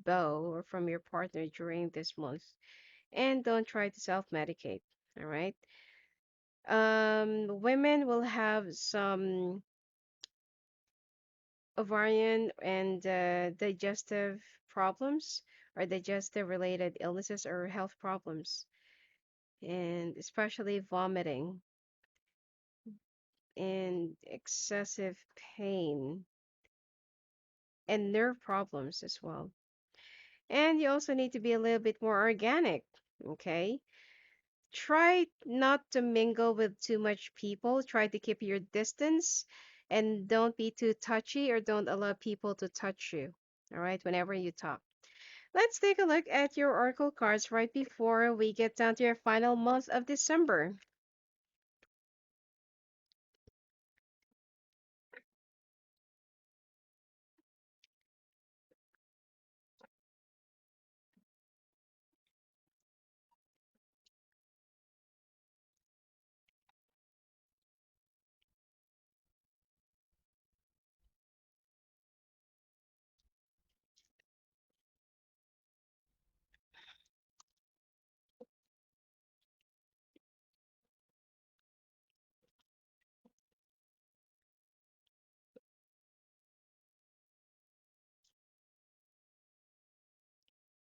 beau or from your partner during this month. And don't try to self-medicate. All right. Women will have some ovarian and digestive problems or digestive related illnesses or health problems, and especially vomiting and excessive pain and nerve problems as well. And you also need to be a little bit more organic, okay? Try not to mingle with too much people. Try to keep your distance and don't be too touchy or don't allow people to touch you, all right, whenever you talk. Let's take a look at your oracle cards right before we get down to your final month of December.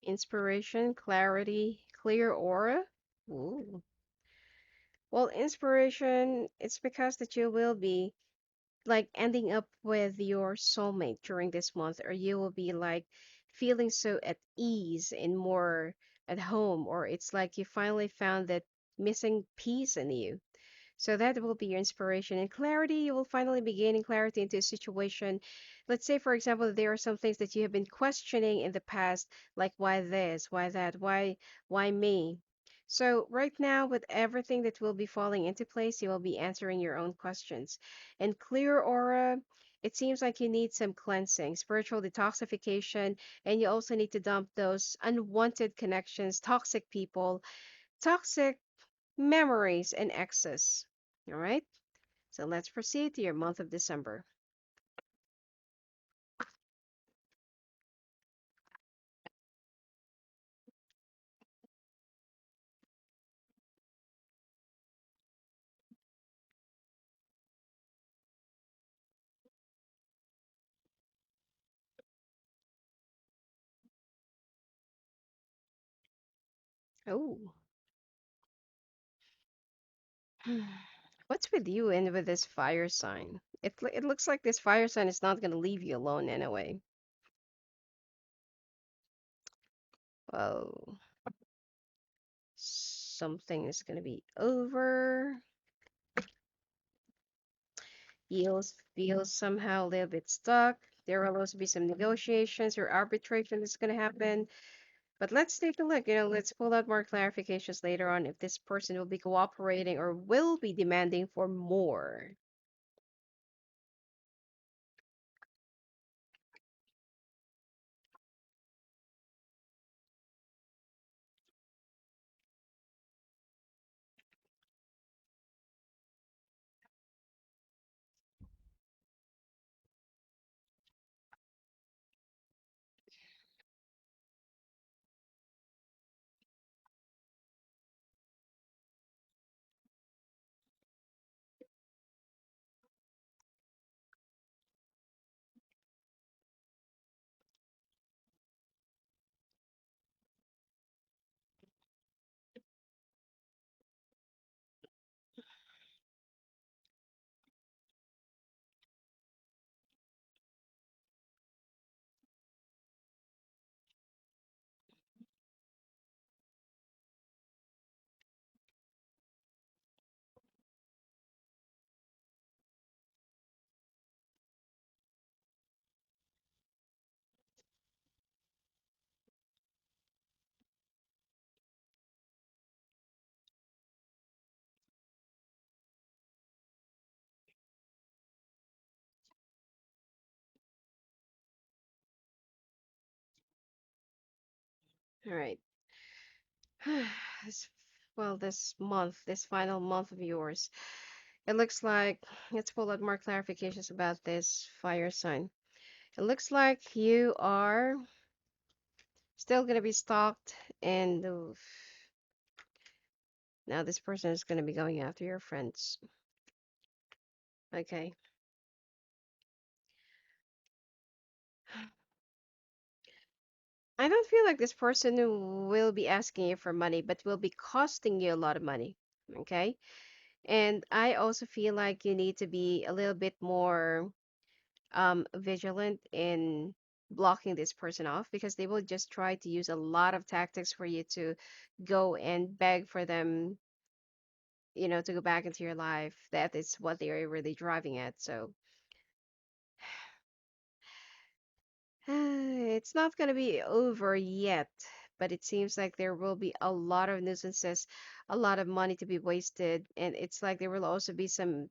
Inspiration, clarity, clear aura. Ooh. Well, inspiration, it's because that you will be like ending up with your soulmate during this month, or you will be like feeling so at ease and more at home, or it's like you finally found that missing piece in you. So that will be your inspiration. And clarity, you will finally be gaining clarity into a situation. Let's say, for example, there are some things that you have been questioning in the past, like why this, why that, why me? So right now, with everything that will be falling into place, you will be answering your own questions. And clear aura, it seems like you need some cleansing, spiritual detoxification, and you also need to dump those unwanted connections, toxic people, toxic memories, and excess. All right, so let's proceed to your month of December. Oh, what's with you and with this fire sign? It looks like this fire sign is not going to leave you alone anyway. Oh, something is going to be over. Feels somehow a little bit stuck. There will also be some negotiations or arbitration that's going to happen. But let's take a look. Let's pull out more clarifications later on if this person will be cooperating or will be demanding for more. All right. This, well, this month, this final month of yours, it looks like, let's pull out more clarifications about this fire sign. It looks like you are still going to be stalked, and now this person is going to be going after your friends. Okay. I don't feel like this person will be asking you for money, but will be costing you a lot of money. Okay. And I also feel like you need to be a little bit more vigilant in blocking this person off because they will just try to use a lot of tactics for you to go and beg for them, to go back into your life. That is what they are really driving at. So it's not going to be over yet, but it seems like there will be a lot of nuisances, a lot of money to be wasted, and it's like there will also be some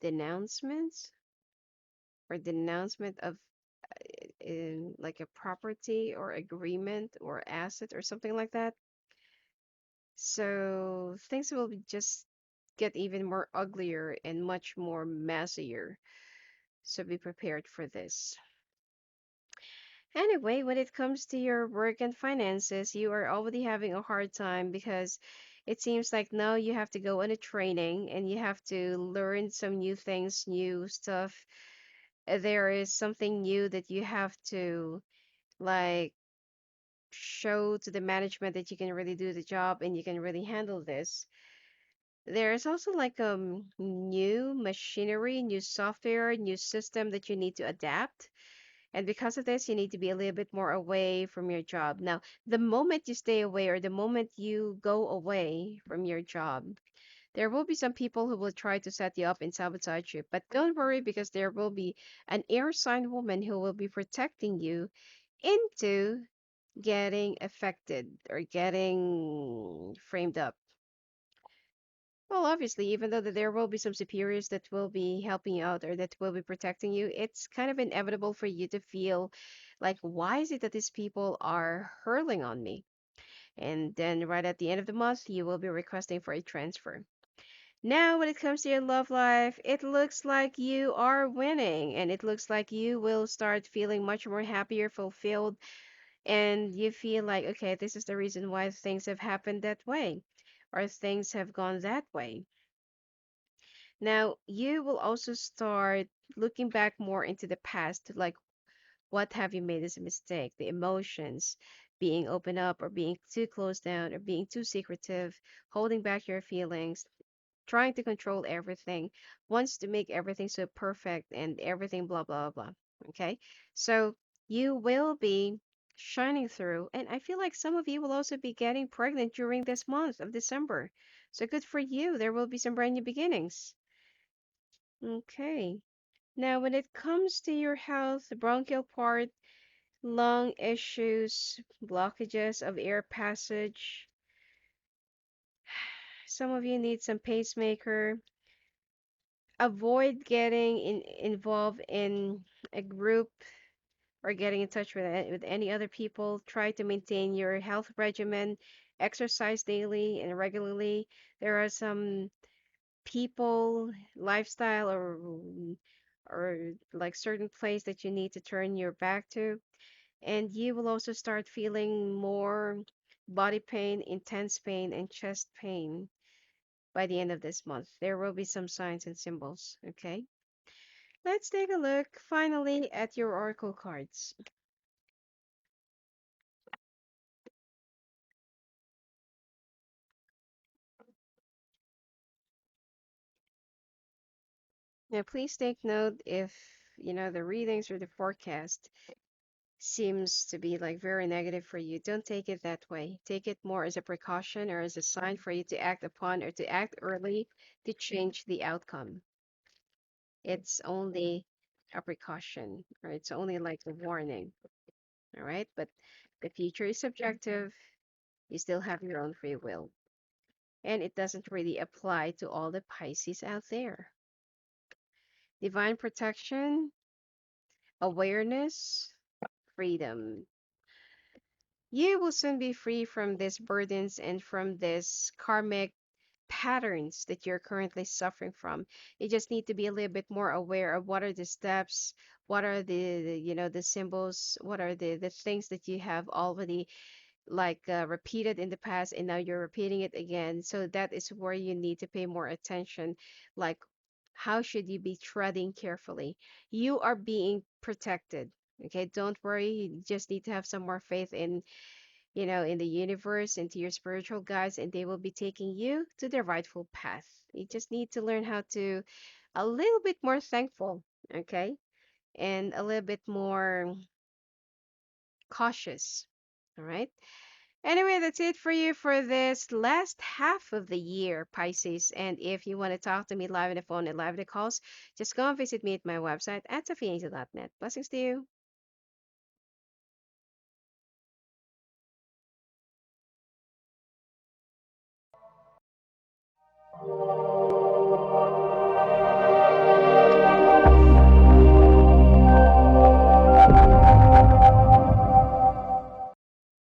denouncements or denouncement of in like a property or agreement or asset or something like that. So things will be just get even more uglier and much more messier. So be prepared for this. Anyway, when it comes to your work and finances, you are already having a hard time because it seems like now you have to go on a training and you have to learn some new things, new stuff. There is something new that you have to like show to the management that you can really do the job and you can really handle this. There is also like new machinery, new software, new system that you need to adapt. And because of this, you need to be a little bit more away from your job. Now, the moment you stay away or the moment you go away from your job, there will be some people who will try to set you up and sabotage you. But don't worry because there will be an air sign woman who will be protecting you into getting affected or getting framed up. Well, obviously, even though that there will be some superiors that will be helping you out or that will be protecting you, it's kind of inevitable for you to feel like, why is it that these people are hurling on me? And then right at the end of the month, you will be requesting for a transfer. Now, when it comes to your love life, it looks like you are winning, and it looks like you will start feeling much more happier, fulfilled, and you feel like, okay, this is the reason why things have happened that way, or things have gone that way. Now, you will also start looking back more into the past, like what have you made as a mistake, the emotions, being open up or being too closed down or being too secretive, holding back your feelings, trying to control everything, wants to make everything so perfect and everything blah blah blah. Okay? So you will be shining through, and I feel like some of you will also be getting pregnant during this month of December. So good for you. There will be some brand new beginnings. Okay. Now, when it comes to your health, the bronchial part, lung issues, blockages of air passage, some of you need some pacemaker. Avoid getting involved in a group or getting in touch with with any other people. Try to maintain your health regimen, exercise daily and regularly. There are some people, lifestyle, or like certain place that you need to turn your back to, and you will also start feeling more body pain, intense pain, and chest pain by the end of this month. There will be some signs and symbols. Okay, let's take a look finally at your oracle cards. Now please take note if the readings or the forecast seems to be like very negative for you. Don't take it that way. Take it more as a precaution or as a sign for you to act upon or to act early to change the outcome. It's only a precaution, or it's only like a warning. All right, but the future is subjective. You still have your own free will, and it doesn't really apply to all the Pisces out there. Divine protection, awareness, freedom. You will soon be free from these burdens and from this karmic patterns that you're currently suffering from. You just need to be a little bit more aware of what are the steps, what are the symbols, what are the things that you have already repeated in the past and now you're repeating it again. So that is where you need to pay more attention. Like, how should you be treading carefully? You are being protected. Okay, don't worry. You just need to have some more faith in the universe, into your spiritual guides, and they will be taking you to the rightful path. You just need to learn how to a little bit more thankful, okay? And a little bit more cautious. All right. Anyway, that's it for you for this last half of the year, Pisces. And if you want to talk to me live on the phone and live on the calls, just go and visit me at my website at sophiaangel.net. Blessings to you.